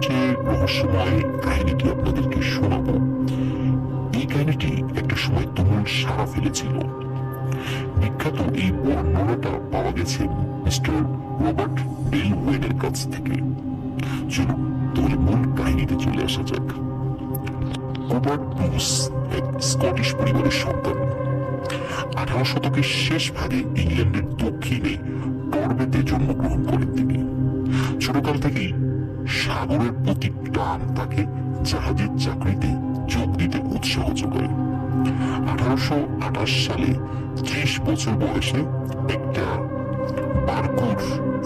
যে রহস্যময় কাহিনীটি আপনাদেরকে শোনাবো, এই কাহিনীটি একটা সময় তুমুল সাড়া ফেলেছিল। বিখ্যাত এই বর্ণনাটা পাওয়া গেছে মিস্টার রবার্ট ডেল ওয়েনের কাছ থেকে। চলুন তাহলে মূল কাহিনীতে চলে আসা যাক। রবার্ট ব্রুস এক স্কটিশ পরিবারের সন্তান। 18 শতকের শেষ ভাগে ইংল্যান্ডের দক্ষিণে টরবেতে জন্মগ্রহণ করেন তিনি। ছোটকাল থেকেই সাগরের প্রতি টান তাকে জাহাজের চাকরিতে যোগ দিতে উৎসাহ যোগায়। 1828 সালে 30 বছর বয়সে একটা বার্কুর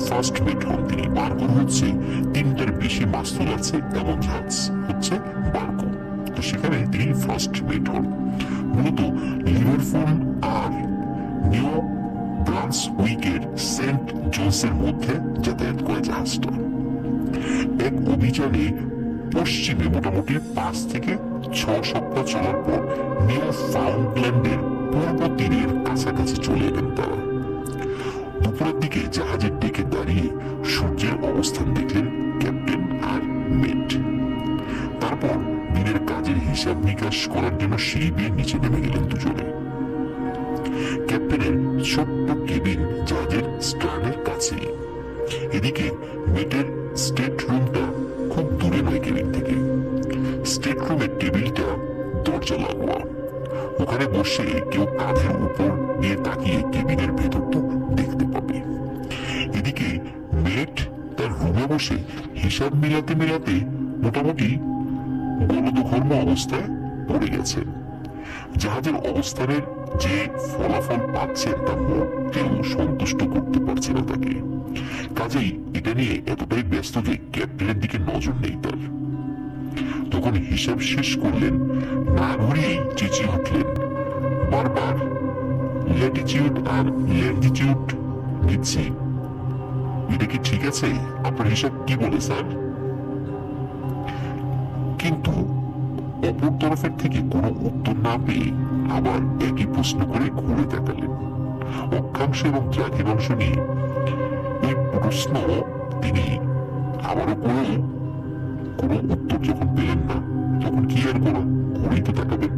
ফার্স্ট মেট হন তিনি। বার্কুর হচ্ছে 3টার বেশি মাস্তুল আছে এমন জাহাজ হচ্ছে বার্কু। তো সেখানে তিনি ফার্স্ট মেট হন। মূলত লিভারপুল আর নিউ ব্রান্সউইকের সেন্ট জোন্সের মধ্যে যাতায়াত করে জাহাজটা। এক অভিযানে পশ্চিমে মোটামুটি 5 থেকে 6 সপ্তাহ চলার পর নিউ ফাউন্ডল্যান্ডের পূর্ব তীরের কাছাকাছি চলে এলেন তারা। দুপুরের দিকে জাহাজের ডেকে দাঁড়িয়ে সূর্যের অবস্থান দেখলেন ক্যাপ্টেন আর মেট। তারপর দিনের কাজের হিসাব নিকাশ করার জন্য সিঁড়ি বেয়ে নিচে নেমে গেলেন দুজনে। ক্যাপ্টেনের ছোট্ট কেবিন জাহাজের স্টার্নের কাছেই। এদিকে মেটের স্টেট রুমটা খুব দূরে নয় কেবিন থেকে। স্টেট রুমের টেবিলটা দরজা লাগোয়া। ওখানে বসে কেউ কাঁধের উপর দিয়ে তাকিয়ে কেবিনের ভেতরটা দেখতে পাবে। এদিকে মেট তার রুমে বসে হিসাব মিলাতে মিলাতে মোটামুটি গলদঘর্ম অবস্থায় পড়ে গেছে। জাহাজের অবস্থানের যে ফলাফল পাচ্ছেন তা মোটেও সন্তুষ্ট করতে পারছে না তাকে। কাজেই এটা নিয়ে এতটাই ব্যস্ত যে ক্যাপ্টেনের দিকে নজর নেই তার। তখন হিসাব শেষ করলেন, না ঘুরিয়েই চেঁচিয়ে উঠলেন, বারবার ল্যাটিটিউড আর ল্যাটিটিউড দিচ্ছি, এটা কি ঠিক আছে? আপনার হিসাব কি বলে স্যার? কিন্তু অপর তরফের থেকে কোনো উত্তর না পেয়ে আবার একই প্রশ্ন করে ঘুরে তাকালেন। অক্ষাংশ এবং দ্রাঘিমাংশ নিয়ে এই প্রশ্ন তিনি আবারও করলেন। কোনো উত্তর যখন পেলেন না তখন কি আর করা, ঘুরেই তো তাকাবেন।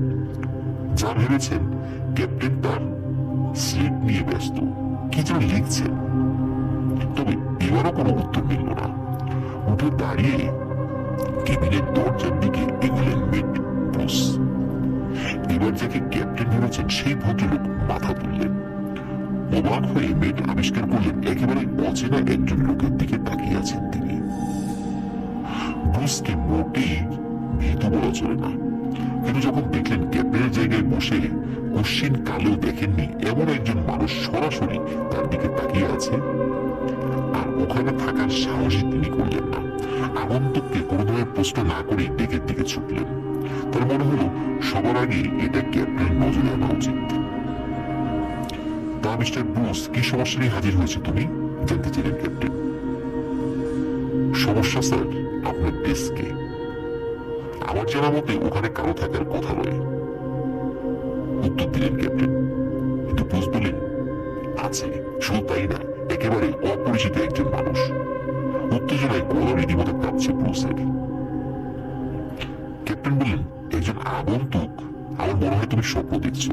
যা ভেবেছেন ক্যাপ্টেন তার স্লেট নিয়ে ব্যস্ত, কি যেন লিখছেন। তবে এবারও কোনো উত্তর মিলল না। উঠে দাঁড়িয়ে কেবিনের দরজার দিকে এগোলেন মেট ব্রুস। এবার যাকে ক্যাপ্টেন ভেবেছেন সেই ভদ্রলোক মাথা তুললেন। অবাক হয়ে মেট আবিষ্কার করলেন একেবারে অচেনা একজন লোকের দিকে তাকিয়ে আছেন তিনি। ব্রুসকে মোটেই ভীতু বলা চলে না, কিন্তু যখন দেখলেন ক্যাপ্টেনের জায়গায় বসে কশ্চিন কালেও দেখেননি এমন একজন মানুষ সরাসরি তার দিকে তাকিয়ে আছে, আর ওখানে থাকার সাহসই তিনি করলেন না। আগন্তুককে কোনো ধরনের প্রশ্ন না করে ডেকের দিকে ছুটলেন। তার মনে হলো সবার আগে এটা ক্যাপ্টেন নজরে আনা উচিত। তা মিস্টার ব্রুস, কি সমস্যা নিয়ে হাজির হয়েছে তুমি? জানতে চাইলেন ক্যাপ্টেন। সমস্যা স্যার আপনার ডেস্কে। আমার জানা মতে ওখানে কারো থাকার কথা নয়, উত্তর দিলেন ক্যাপ্টেন। কিন্তু ব্রুস বললেন, আছে। শুধু তাই না, একেবারে অপরিচিত একজন মানুষ। উত্তেজনায় গলা রীতিমতো কাঁপছে ব্রুসের। ক্যাপ্টেন বললেন, একজন আগন্তুক? আমার মনে হয় তুমি স্বপ্ন দেখছো।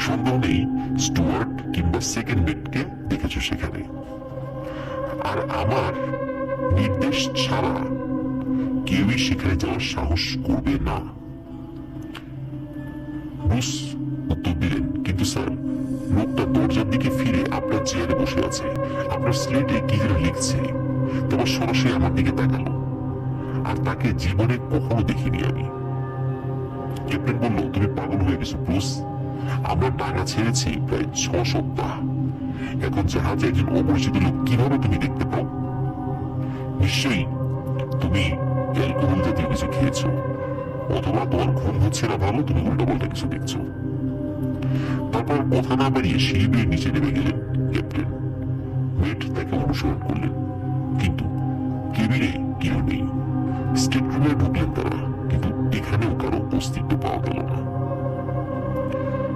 সন্দেহ নেই স্টুয়ার্ট কিংবা সেকেন্ড মেটকে দেখেছো সেখানে। আর আমার নির্দেশ ছাড়া কেউই সেখানে যাওয়ার সাহস করবে না। ব্রুস উত্তর দিলেন, কিন্তু স্যার লোকটা দরজার দিকে ফিরে আপনার চেয়ারে বসে আছে, আপনার স্লেটে কি যেন লিখছে। তোমার সরাসরি আমার দিকে তাকালো, আর তাকে জীবনে কখনো দেখিনি আমি। ক্যাপ্টেন বলল, তুমি পাগল হয়ে গেছো ব্রুস। আমরা ডানা ছেড়েছি প্রায় 6 সপ্তাহ। এখন জাহাজে একজন অপরিচিত লোক কিভাবে তুমি দেখতে পাও? নিশ্চয়ই তুমি অ্যালকোহল জাতীয় কিছু খেয়েছো, অথবা তোমার ঘুম হচ্ছে না ভালো, তুমি উল্টাপাল্টা কিছু দেখছো। তারপর কথা না বাড়িয়ে সিঁড়ি বেয়ে নিচে নেমে গেলেন ক্যাপ্টেন। মেট তাকে অনুসরণ করলেন, কিন্তু কেবিনে কেউ নেই। স্টেট রুমে ঢুকলেন তারা, কিন্তু এখানেও কারো অস্তিত্ব পাওয়া গেল না।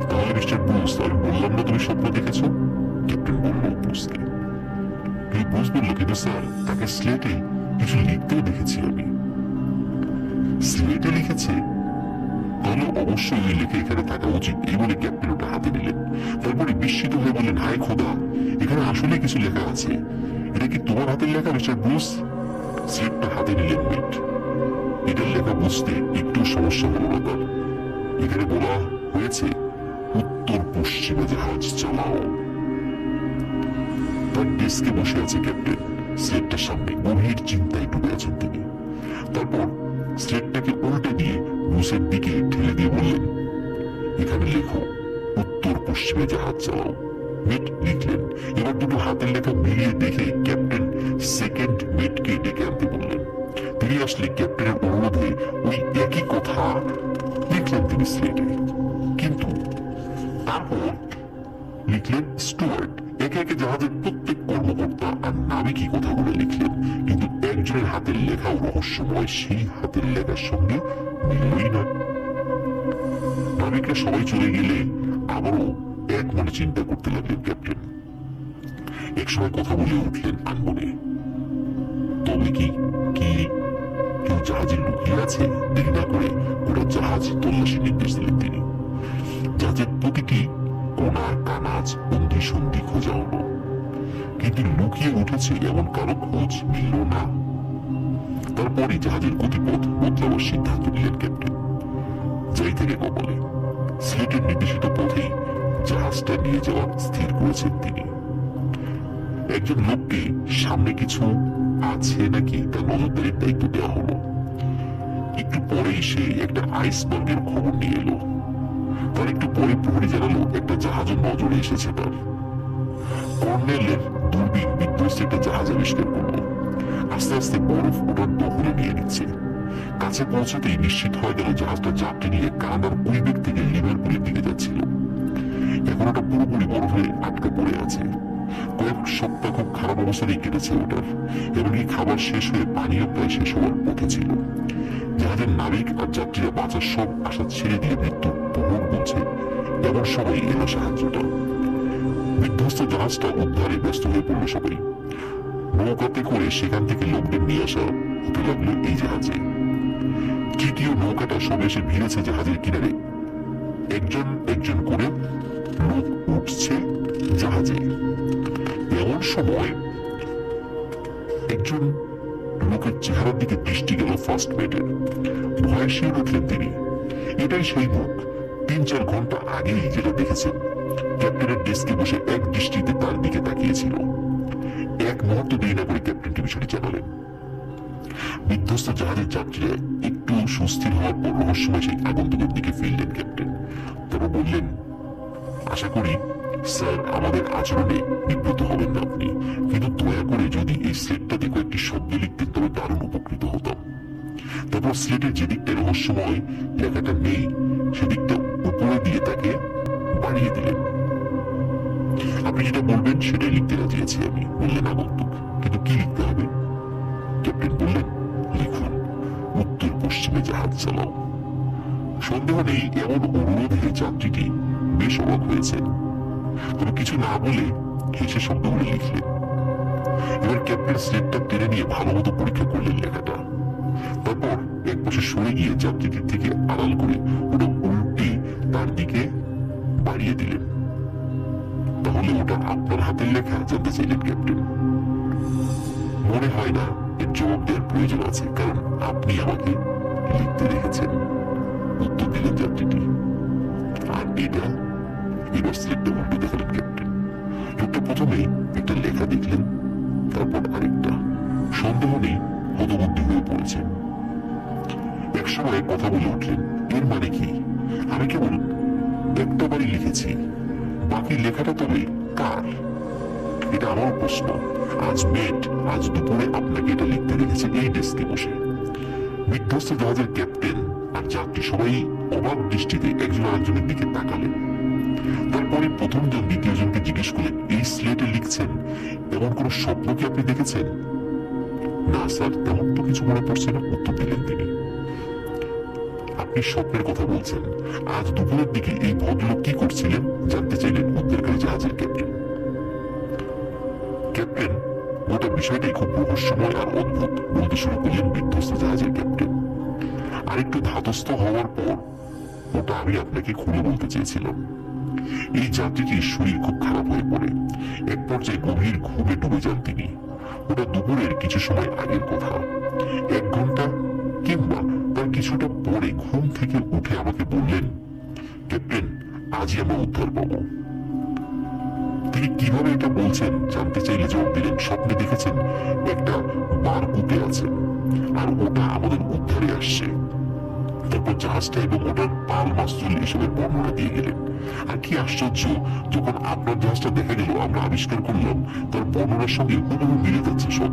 তাহলে মিস্টার ব্রুস, আমি বললাম না তুমি স্বপ্ন দেখেছো? ক্যাপ্টেন বলল ব্রুসকে। ব্রুস বলল, কিন্তু স্যার তাকে স্লেটে কিছু লিখতেও দেখেছি আমি। স্লেটে লিখেছে? তাহলে অবশ্যই ওই লেখা এখানে থাকা উচিত, এই বলে ক্যাপ্টেন ওটা হাতে নিলেন। তারপরে বিস্মিত হয়ে বললেন, হায় খোদা, এখানে আসলে কিছু লেখা আছে। এটা কি তোমার হাতের লেখা মিস্টার ব্রুস? স্লেটটা হাতে নিলেন মিট। এটার লেখা বুঝতে একটু সমস্যা হলো না তার। এখানে বলা হয়েছে, উত্তর পশ্চিমে জাহাজ চালাও। তার ডেস্কে বসে আছে ক্যাপ্টেন, স্লেটটার সামনে গভীর চিন্তায় ডুবে আছেন তিনি। তারপর স্লেটটাকে উল্টে দিয়ে ব্রুসের দিকে ঠেলে দিয়ে বললেন, এখানে লেখো, উত্তর পশ্চিমে জাহাজ চালাও। মেট লিখলেন। এবার দুটো হাতের লেখা মিলিয়ে দেখে ক্যাপ্টেন সেকেন্ড মেটকে ডেকে আনতে বললেন। তিনি আসলে ক্যাপ্টেনের অনুরোধে ওই একই কথা লিখলেন তিনি স্লেটে। কিন্তু তারপর লিখলেন স্টুয়ার্ট। একে একে জাহাজের প্রত্যেক কর্মকর্তা আর নাবিকই কথাগুলো লিখলেন, কিন্তু একজনের হাতের লেখাও রহস্যময়, সেই হাতের লেখার সঙ্গে মিলই না। নাবিকরা সবাই চলে গেলে আবারও এক মনে চিন্তা করতে লাগলেন ক্যাপ্টেন। একসময় কথা বলে উঠলেন আনমনে, তবে কি কি কেউ জাহাজে লুকিয়ে আছে? দেরি না করে ওরা জাহাজ তল্লাশি নির্দেশ দিলেন তিনি। জাহাজের প্রতিটি কোনা কানাজ বন্দি সন্ধি খোঁজা হলো, কিন্তু লুকিয়ে উঠেছে এমন কারো খোঁজ মিলল না। তারপরে জাহাজের গতিপথ বদলাবার সিদ্ধান্ত নিলেন ক্যাপ্টেন। যাই থেকে কপালে, স্লেটের নির্দেশিত পথেই জাহাজটা নিয়ে যাওয়ার স্থির করেছেন তিনি। একজন লোককে সামনে কিছু আছে নাকি তা নজরদারির দায়িত্ব দেওয়া হলো। একটু পরেই সে একটা আইসবার্গের খবর নিয়ে এলো। তার একটু পরে প্রহরী জানালো একটা জাহাজের নজরে এসেছে তার। কর্নেলের দূরবীন বিধ্বস্ত একটা জাহাজ আবিষ্কার করলো। আস্তে আস্তে বরফ ওটার দখলে নিয়ে নিচ্ছে। কাছে পৌঁছতেই নিশ্চিত হয়ে গেল জাহাজটা যাত্রী নিয়ে কানাডার কুইবেক থেকে লিভারপুলের দিকে যাচ্ছিল। এখন ওটা পুরোপুরি বরফে আটকে পড়ে আছে। কয়েক সপ্তাহ খুব খারাপ অবস্থাতেই কেটেছে ওটার। এমনকি খাবার শেষ হয়ে পানীয় প্রায় শেষ হওয়ার পথে ছিল। জাহাজের নাবিক আর যাত্রীরা বাঁচার সব আশা ছেড়ে দিয়ে মৃত্যুর প্রহর গুনছে, এমন সবাই এলো সাহায্যটা। বিধ্বস্ত জাহাজটা উদ্ধারে ব্যস্ত হয়ে পড়লো সবাই। নৌকাতে করে সেখান থেকে লোকদের নিয়ে আসা হতে লাগলো এই জাহাজে। তৃতীয় নৌকাটা সবে এসে ভিড়েছে জাহাজের কিনারে। একজন একজন করে লোক উঠছে জাহাজে। এমন সময় একজন লোকের চেহারার দিকে দৃষ্টি গেল ফার্স্ট মেটের। ভয়ে শিউরে উঠলেন তিনি। এটাই সেই মুখ 3-4 ঘন্টা আগেই যেটা দেখেছেন। ক্যাপ্টেনের ডেস্কে বসে এক দৃষ্টিতে তার দিকে তাকিয়েছিল। এক মুহূর্ত দেরি না করে ক্যাপ্টেনকে বিষয়টি জানালেন। বিধ্বস্ত জাহাজের যাত্রীরা একটু সুস্থির হওয়ার পর রহস্যময় সেই আগন্তুকের দিকে ফিরলেন ক্যাপ্টেন। তারপর বললেন, আশা করি স্যার আমাদের আচরণে বিব্রত হবেন না আপনি, কিন্তু দয়া করে যদি এই স্লেটটাতে কয়েকটি শব্দ লিখতেন তবে দারুণ উপকৃত হতাম। তারপর স্লেটের যেদিকটা রহস্যময় লেখাটা নেই সেদিকটা উপরে দিয়ে তাকে বাড়িয়ে দিলেন। আপনি যেটা বলবেন সেটাই লিখতে রাজি আছি আমি, বললেন আগন্তুক। কিন্তু কি লিখতে হবে? ক্যাপ্টেন বললেন, লিখুন, উত্তর পশ্চিমে জাহাজ চালাও। সন্দেহ নেই এমন অনুরোধে যাত্রীটি বেশ অবাক হয়েছে, তবে কিছু না বলে হেসে শব্দগুলো লিখলেন। এবার ক্যাপ্টেন স্লেটটা টেনে নিয়ে ভালো মতো পরীক্ষা করলেন লেখাটা। তারপর এক পাশে সরে গিয়ে যাত্রীদের থেকে আড়াল করে ওটা উল্টে তার দিকে বাড়িয়ে দিলেন। তাহলে ওটা আপনার হাতের লেখা? জানতে চাইলেন ক্যাপ্টেন। মনে হয় না এর জবাব দেওয়ার প্রয়োজন আছে, কারণ আপনি আমাকে লিখতে দেখেছেন, উত্তর দিলেন যাত্রীটি। আর এটা? এবার স্লেটটা উল্টে দেখালেন ক্যাপ্টেন। লোকটা প্রথমে একটা লেখা দেখলেন, তারপর আরেকটা। সন্দেহ নেই হতবুদ্ধি হয়ে পড়েছেন। একসময় কথা বলে উঠলেন, এর মানে কি? আমি কেবল একটা বারই লিখেছি, বাকি লেখাটা তবে কার? এটা আমার প্রশ্ন। আজ দুপুরে আপনাকে এটা লিখতে দেখেছে এই ডেস্কে বসে। বিধ্বস্ত জাহাজের ক্যাপ্টেন আর যাত্রী সবাই অবাক দৃষ্টিতে একজন আরেকজনের দিকে তাকালেন। তারপরে প্রথমজন দ্বিতীয়জনকে জিজ্ঞেস করলেন, এই স্লেটে লিখছেন এমন কোন স্বপ্ন কি আপনি দেখেছেন? না স্যার, তেমন তো কিছু মনে পড়ছে না, উত্তর দিলেন তিনি। আপনি স্বপ্নের কথা বলছেন। আজ দুপুরের দিকে এই ভদ্রলোক কি করছিলেন জানতে চাইলেন উদ্ধারকারী জাহাজের ক্যাপ্টেন। গোটা বিষয়টাই খুব রহস্যময় আর অদ্ভুত। বলতে শুরু করলেন বিধ্বস্ত জাহাজের ক্যাপ্টেন। আরেকটু ধাতস্থ হওয়ার পর, ওটা আমি আপনাকে খুলে বলতে চেয়েছিলাম। এই যাত্রীটির শরীর খুব খারাপ হয়ে পড়ে, এক পর্যায়ে গভীর ঘুমে ডুবে যান তিনি। ওটা দুপুরের কিছু সময় আগের কথা। 1 ঘন্টা কিংবা তার কিছুটা পরে ঘুম থেকে উঠে আমাকে বললেন, ক্যাপ্টেন, আজই আমরা উদ্ধার পাবো। তিনি কিভাবে এটা বলছেন জানতে চাইলে জবাব দিলেন, স্বপ্নে দেখেছেন একটা বারকুপে আছে আর ওটা আমাদের উদ্ধারে আসছে। তারপর জাহাজটা এবং ওটার পাল মাস্তুল এসবের বর্ণনা দিয়ে গেলেন। আর কি আশ্চর্য, যখন আপনার জাহাজটা দেখা গেল, আমরা আবিষ্কার করলাম তার বর্ণনার সঙ্গে হুবহু মিলে যাচ্ছে সব।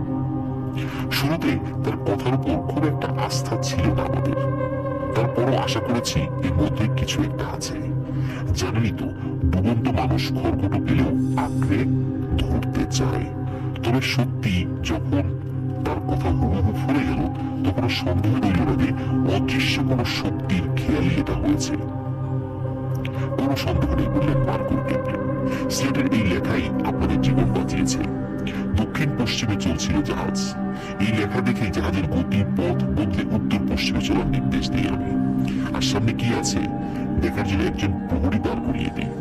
শুরুতে তার কথার উপর খুব একটা আস্থা ছিল না আমাদের, তারপরও আশা করেছি এর মধ্যে কিছু একটা আছে। জানেনই তো, ডুবন্ত মানুষ খড়কুটো পেলেও আঁকড়ে ধরতে চায়। তবে সত্যি যখন তার কথা হুবহু ফুলে গেল, তখন সন্দেহ রইল না যে অদৃশ্য কোনো শক্তির খেয়ালই এটা হয়েছে। কোনো সন্দেহ নেই, বললেন মার্কো ক্যাপ্টেন। স্লেটের এই লেখাই আপনাদের জীবন বাঁচিয়েছে। দক্ষিণ পশ্চিমে চলছিল জাহাজ। এই লেখা দেখে জাহাজের গতির পথ বদলে উত্তর পশ্চিমে চলার নির্দেশ দিই আমি। আর সামনে কি আছে দেখার জন্য একজন প্রহরী দাঁড় করিয়ে দিই।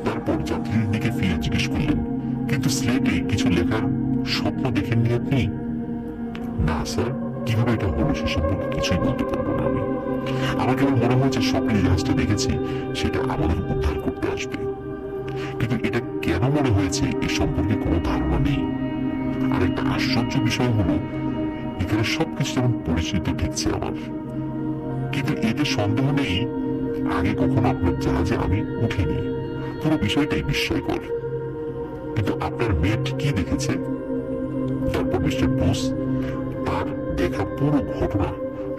তারপর যাত্রীদের দিকে ফিরে জিজ্ঞেস করলেন, কিন্তু স্লেটে কিছু লেখার স্বপ্ন দেখেননি আপনি? না স্যার, কিভাবে এটা হলো সে সম্পর্কে কিছুই বলতে পারবো না আমি। আমার কেবল মনে হয়েছে স্বপ্নের জাহাজটা দেখেছি সেটা আমাদের উদ্ধার করতে আসবে, কিন্তু এটা কেন মনে হয়েছে এ সম্পর্কে কোনো ধারণা নেই। আর একটা আশ্চর্য বিষয় হলো, এখানে সবকিছু যেমন পরিচিত ঠেকছে আমার, কিন্তু এতে সন্দেহ নেই আগে কখনো আপনার জাহাজে আমি উঠিনি। পুরো বিষয়টাই বিস্ময়কর। কিন্তু আপনার মেয়ে কি দেখেছে? তারপর মিস্টার ব্রুস তার দেখা পুরো ঘটনা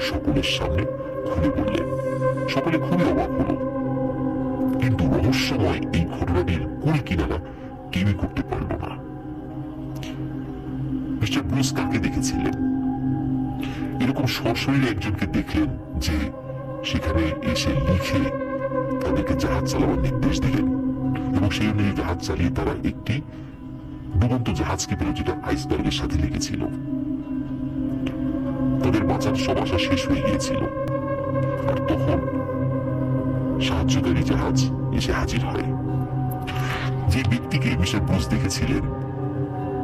সকলের সামনে খুলে বললেন। সকলে খুবই অবাক হলো, কিন্তু রহস্যময় এই ঘটনাটির কুল কিনারা কেউই করতে পারল না। মিস্টার ব্রুস কাকে দেখেছিলেন? এরকম সরাসরি একজনকে দেখলেন যে সেখানে এসে লিখে তাদেরকে জাহাজ চালাবার নির্দেশ দিলেন, এবং সেই অনুযায়ী জাহাজ চালিয়ে তারা একটি ডুবন্ত জাহাজকে পেল যেটা আইসবার্গের সাথে লেগেছিল। তাদের বাঁচার সব আশা শেষ হয়ে গিয়েছিল। আর তখন সাহায্যকারী জাহাজ এসে হাজির হয়। যে ব্যক্তিকে মিস্টার ব্রুস দেখেছিলেন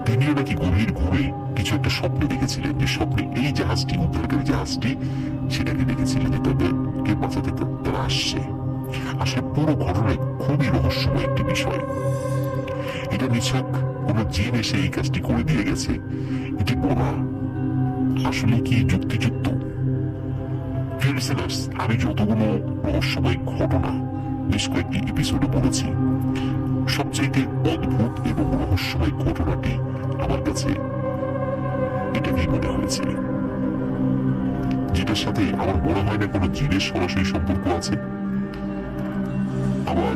তিনিও নাকি গভীর ঘুরে কিছু একটা স্বপ্ন দেখেছিলেন, যে স্বপ্নে এই জাহাজটি, উদ্ধারকারী জাহাজটি, সেটাকে দেখেছিলেন যে তাদেরকে বাঁচাতে তারা আসছে। আসলে পুরো ঘটনায় খুবই রহস্যময় একটি বিষয়। এটা নিছক কোন জিন এসে এই কাজটি করে দিয়ে গেছে এটি বলা আসলে কি যুক্তিযুক্ত? আমি যতগুলো রহস্যময় ঘটনা বেশ কয়েকটি এপিসোডে বলেছি, সবচেয়ে অদ্ভুত এবং রহস্যময় ঘটনাটি আমার কাছে এটাকেই মনে হয়েছে, যেটার সাথে আমার মনে হয় না কোনো জিনের সরাসরি সম্পর্ক আছে। আবার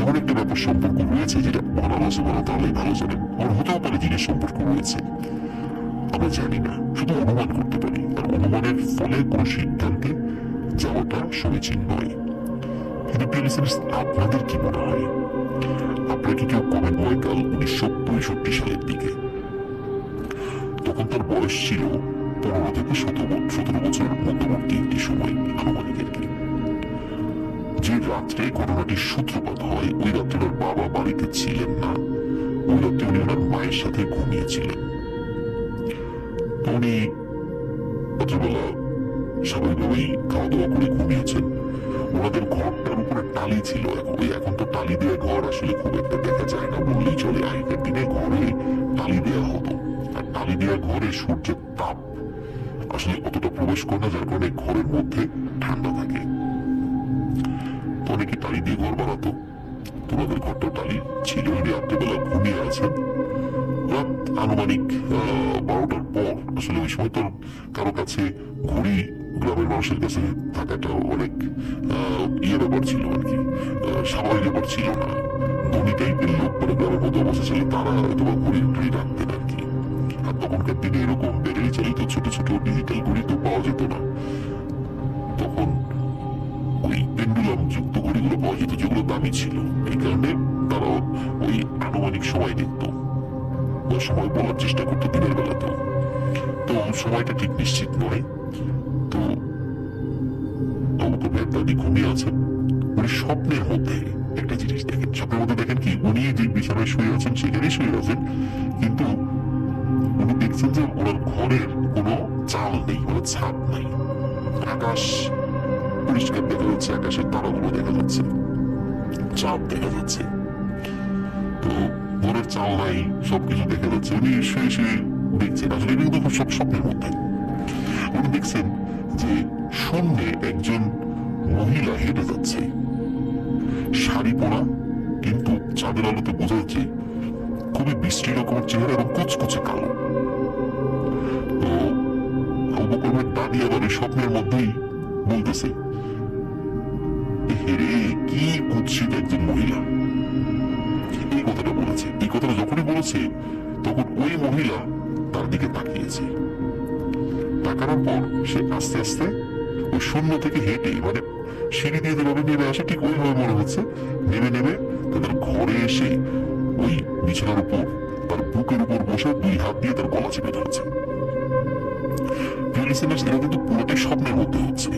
এমন একটা ব্যাপার সম্পর্ক রয়েছে যেটা তাহলে ভালো জানেন, আমার হতেও পারে জিনের সম্পর্ক রয়েছে, আমরা জানি না, শুধু অনুমান করতে পারি। আর অনুমানের ফলে কোনো সিদ্ধান্তে যাওয়াটা সমীচীন নয়। কিন্তু আপনাদের কি মনে হয়? আপনাকে কেউ কমেন্ট বয়কাল 1965 সালের দিকে, তখন তার বয়স ছিল 15 থেকে 17 বছরের মধ্যবর্তী একটি সময় আনুমানিক আর কি। যে রাত্রে ঘটনাটির সূত্রপাত হয় ওই রাত্রে ওর বাবা বাড়িতে ছিলেন না। ওই রাত্রে উনি ওনার মায়ের সাথে ঘুমিয়েছিলেন। উনি রাত্রেবেলা স্বাভাবিকভাবেই খাওয়া দাওয়া করে ঘুমিয়েছেন। ওনাদের ঘরটার উপরে টালি ছিল। এখন তো টালি দেওয়া ঘর আসলে খুব একটা দেখা যায় না বললেই চলে। আগেকার দিনে ঘরে টালি দেওয়া হতো, আর টালি দেওয়া ঘরে সূর্যের তাপ আসলে অতটা প্রবেশ করে না, যার কারণে ঘরের মধ্যে ঠান্ডা থাকে। অনেকে টালি দিয়ে ঘর বানাতো, তোমাদের ঘরটা টালি ছিল। রাত্রেবেলা ঘুমিয়ে আছেন, রাত আনুমানিক 12টার পর। আসলে ওই সময় তো কারো কাছে ঘড়ি গ্রামের মানুষের কাছে থাকাটা অনেক ব্যাপার ছিল আর কি, স্বাভাবিক ব্যাপার ছিল না। ধনী টাইপের লোক মানে গ্রামের মধ্যে অবস্থা ছিল, তারা হয়তো বা ঘড়ি রাখতেন আর কি। আর তখনকার দিনে এরকম ব্যাটারি চালিত ছোট ছোট ডিজিটাল ঘড়ি তো পাওয়া যেত না। তখন ওই পেন্ডুলাম যুক্ত ঘড়িগুলো পাওয়া যেত, যেগুলো দামি ছিল। এই কারণে তারা ওই আনুমানিক সময় দেখতো বা সময় বলার চেষ্টা করতো দিনের বেলাতেও। তো তো সময়টা ঠিক নিশ্চিত নয়। তো আবু বকর ভাইয়ের দাদি ঘুমিয়ে আছেন। উনি স্বপ্নের মধ্যে একটা জিনিস দেখেন। স্বপ্নের মধ্যে দেখেন কি, উনি যে বিছানায় শুয়ে আছেন সেখানেই শুয়ে আছেন, কিন্তু উনি দেখছেন যে ওনার ঘরের কোনো চাল নেই, কোনো ছাদ নাই। আকাশ পরিষ্কার দেখা যাচ্ছে, আকাশের তারাগুলো দেখা যাচ্ছে, চাঁদ দেখা যাচ্ছে। তো ঘরের চাল নাই, সবকিছু দেখা যাচ্ছে। উনি শুয়ে শুয়ে দেখছেন, আসলে এটা কিন্তু সব স্বপ্নের মধ্যে। উনি দেখছেন যে শূন্যে একজন মহিলা হেঁটে যাচ্ছে, শাড়ি পরা, কিন্তু চাঁদের আলোতে বোঝা যাচ্ছে খুবই বিশ্রী রকমের চেহারা এবং কুচকুচে কালো। তো আবু বকর ভাইয়ের দাদি আবার এই স্বপ্নের মধ্যেই বলতেছে, হেরে কি কুৎসিত একজন মহিলা। এই কথাটা বলেছে। এই কথাটা যখনই বলেছে তখন ওই মহিলা তার দিকে তাকিয়েছে। তাকানোর পর সে আস্তে আস্তে ওই শূন্য থেকে হেঁটে, মানে সিঁড়ি দিয়ে যেভাবে নেমে আসে ঠিক ওইভাবে মনে হচ্ছে, নেমে নেমে তাদের ঘরে এসে ওই বিছানার উপর তার বুকের উপর বসে দুই হাত দিয়ে তার গলা চেপে ধরেছে। এটা কিন্তু পুরোটাই স্বপ্নের মধ্যে হচ্ছে,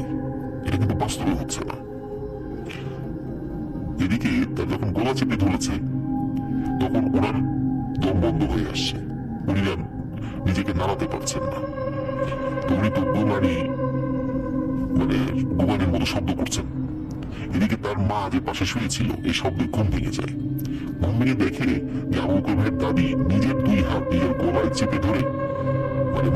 এটা কিন্তু বাস্তবে হচ্ছে না। এদিকে তার যখন গলা চেপে ধরেছে তখন ওনার দম বন্ধ হয়ে আসছে, উনি নিজেকে নাড়াতে পারছেন না। তো উনি তো গোগানির মতো শব্দ করছেন। এদিকে তার মা যে পাশে শুয়েছিল এই শব্দে ঘুম ভেঙে যায়। ঘুম ভেঙে দেখে যে আবু বকর ভাইয়ের দাদি নিজের দুই হাত নিজের গলায় চেপে ধরে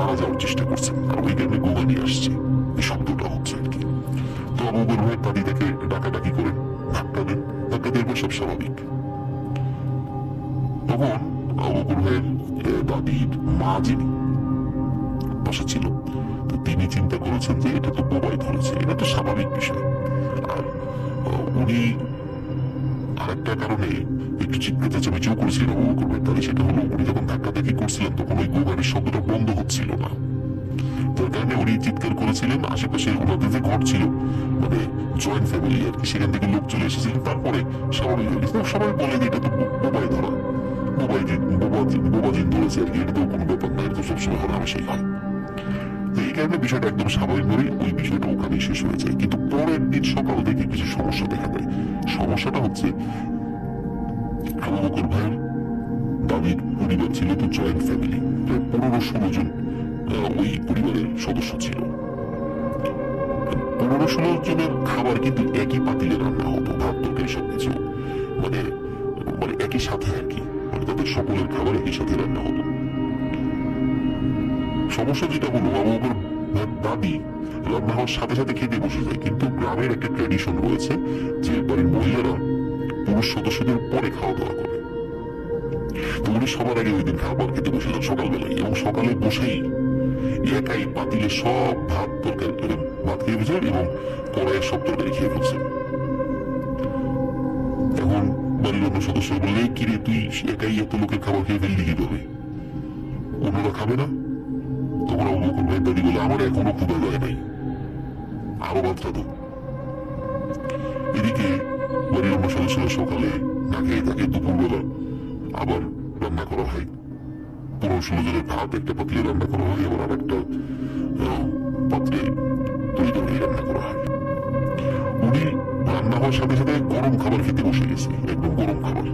মারা যাওয়ার চেষ্টা করছেন, আর ওই কারণে গোগানি আসছে, এই শব্দটা হচ্ছে আর কি। তো আবু বকর ভাইয়ের দাদি তাকে ডাকাডাকি করেন, ধাক্কা দেন, ধাক্কা দেওয়ার পর সব স্বাভাবিক। তখন আবু বকর ভাইয়ের দাদির মা যিনি পাশে ছিল, তো তিনি চিন্তা করেছেন যে এটা তো বোবাই ধরেছে, এটা তো স্বাভাবিক বিষয়। আর উনি আরেকটা কারণে একটু চিৎকার চেঁচামেচিও করেছিলেন আবু বকর ভাইয়ের দাদি, সেটা হলো উনি যখন ধাক্কাধাক্কি করছিলেন তখন ওই গোগানির শব্দটা বন্ধ হচ্ছিল না। তার কারণে উনি চিৎকার করেছিলেন। আশেপাশে ওনাদের যে ঘর ছিল, মানে জয়েন্ট ফ্যামিলি আর কি, সেখান থেকে লোক চলে এসেছিলেন। তারপরে স্বাভাবিক হয়ে গেছে। সবাই বলে যে এটা তো বোবাই ধরা, বোবাজিন ধরেছে আর কি, এটা তো কোনো ব্যাপার না, এটা তো সবসময় হরহামেশাই হয়। এই কারণে বিষয়টা একদম স্বাভাবিকভাবেই ওই বিষয়টা ওখানেই শেষ হয়ে যায়। কিন্তু পরের দিন সকাল থেকে কিছু সমস্যা দেখা দেয়। সমস্যাটা হচ্ছে আবু বকর ভাইয়ের দাদির পরিবার ছিল তো জয়েন্ট ফ্যামিলি, প্রায় 15-16 জন ওই পরিবারের সদস্য ছিল। 15-16 জনের খাবার কিন্তু একই পাতিলে রান্না হতো, ভাত তরকারি সবকিছু মানে মানে একই সাথে আর কি, মানে তাদের সকলের খাবার একই সাথে রান্না হতো। সমস্যা যেটা হলো, আবু বকর ভাইয়ের দাদি রান্না হওয়ার সাথে সাথে খেতে বসে যায়, কিন্তু গ্রামের একটা ট্র্যাডিশন রয়েছে যে বাড়ির মহিলারা পুরুষ সদস্যদের পরে খাওয়া দাওয়া করে। তো উনি সবার আগে ওই দিন খাবার খেতে বসে যান সকালবেলায়, এবং সকালে বসেই একাই পাতিলে সব ভাত তরকারি ভাত খেয়ে ফেলছেন এবং কড়াইয়ের সব তরকারি খেয়ে ফেলছেন। এখন বাড়ির অন্য সদস্য বললে, কিরে তুই একাই এত লোকের খাবার খেয়ে ফেললি কিভাবে, অন্যরা খাবে না? তখন আবু বকর ভাইয়ের দাদি বলে, আমার এখনো ক্ষুধা যায় নাই, আরো ভাতটা তো। এদিকে বাড়ির অন্য সদস্যরা সকালে না খেয়ে থাকে, দুপুরবেলা আবার রান্না করা হয়, 15-16 জনের ভাত একটা পাত্রে রান্না করা হয়, আবার আর একটা পাত্রে তরি রান্না করা হয়। উনি রান্না হওয়ার সাথে সাথে গরম খাবার খেতে বসে গেছে, একদম গরম খাবার।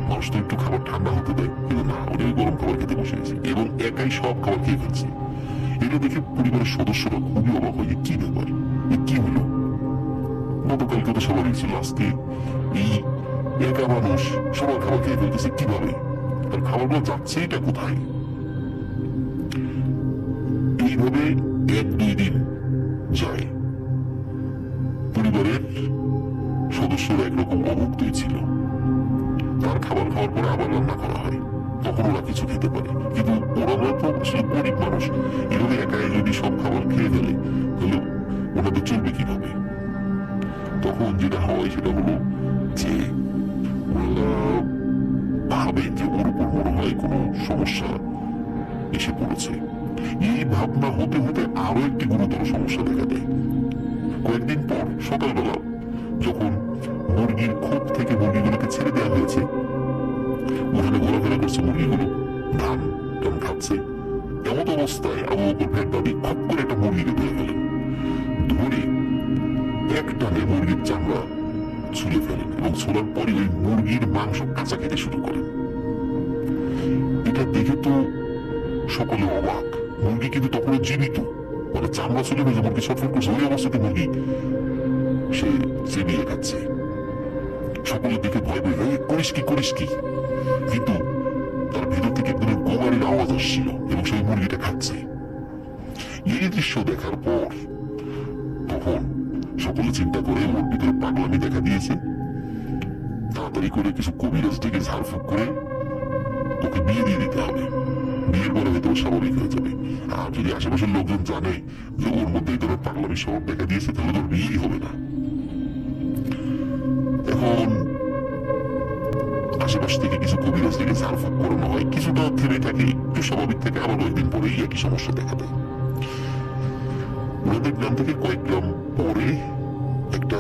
মানুষ তো একটু খাবার ঠান্ডা হতে দেয়, কিন্তু না, উনি গরম খাবার খেতে বসে গেছে এবং একাই সব খাবার খেয়ে ফেলছে। এটা দেখে পরিবারের সদস্যরা খুবই অবাক হয়, কি ব্যাপার, কি হলো? গতকালকে তো সবারই ছিল, আজকে এই একা মানুষ সবার খাবার খেয়ে ফেলতেছে কিভাবে, আর খাবারগুলো যাচ্ছে এটা কোথায়? এইভাবে 1-2 দিন যায়। পরিবারের সদস্যরা একরকম অভুক্তই ছিল। তার খাবার খাওয়ার পরে আবার রান্না করা হয়, তখন ওরা কিছু খেতে পারে, কিন্তু ওরা তো আসলে গরিব মানুষ, এভাবে একাই যদি সব খাবার খেয়ে ফেলে তাহলে ওনাদের চলবে কিভাবে? তখন যেটা হয় সেটা হলো যে ভাবে যে ওর উপর মনে হয় কোনো সমস্যা এসে পড়েছে। এই ভাবনা হতে হতে আরো একটি গুরুতর সমস্যা দেখা দেয়। কয়েকদিন পর সকালবেলা যখন মুরগির খোপ থেকে মুরগিগুলোকে ছেড়ে দেওয়া হয়েছে, ওখানে ঘোরাফেরা করছে মুরগিগুলো, ধান টান খাচ্ছে, এমত অবস্থায় আবু বকর ভাইয়ের দাদি খপ করে একটা মুরগিকে ধরে ফেলেন, ধরে এক টানে মুরগির চামড়া ছুলে ফেলেন এবং ছোলার পরে ওই মুরগির মাংস কাঁচা খেতে শুরু করেন। এটা দেখে তো সকলে অবাক। মুরগি কিন্তু তখনও জীবিত, মানে চামড়া ছুলে হয়েছে, মুরগি ছটফট করছে, ওই অবস্থাতে মুরগি সে চেবিয়ে খাচ্ছে। সকলে দেখে ভয় পেয়ে করিস কি করিস কি, কিন্তু তার ভেতর থেকে একদম গোবারের আওয়াজ আসছিল এবং সেই মুরগিটা খাচ্ছে। এই দৃশ্য দেখার পর তখন সকলে চিন্তা করে ওর ভিতরে পাগলামি দেখা দিয়েছে, তাড়াতাড়ি করে কিছু কবিরাজ থেকে ঝাড়ফুঁক করে ওকে বিয়ে দিয়ে দিতে হবে। বিয়ের পরে হয়তো স্বাভাবিক হয়ে যাবে। আর যদি আশেপাশের লোকজন জানে যে ওর মধ্যে এই ধরনের পাগলামি স্বভাব দেখা দিয়েছে, তাহলে তোর বিয়েই হবে না। এখন আশেপাশ থেকে কিছু কবিরাজ থেকে ঝাড়ফুঁক করানো হয়, কিছুটা থেমে থাকে, একটু স্বাভাবিক থাকে, আবার কয়েকদিন পরেই একই সমস্যা দেখা দেয়। ওনাদের গ্রাম থেকে কয়েক গ্রাম পরে একটা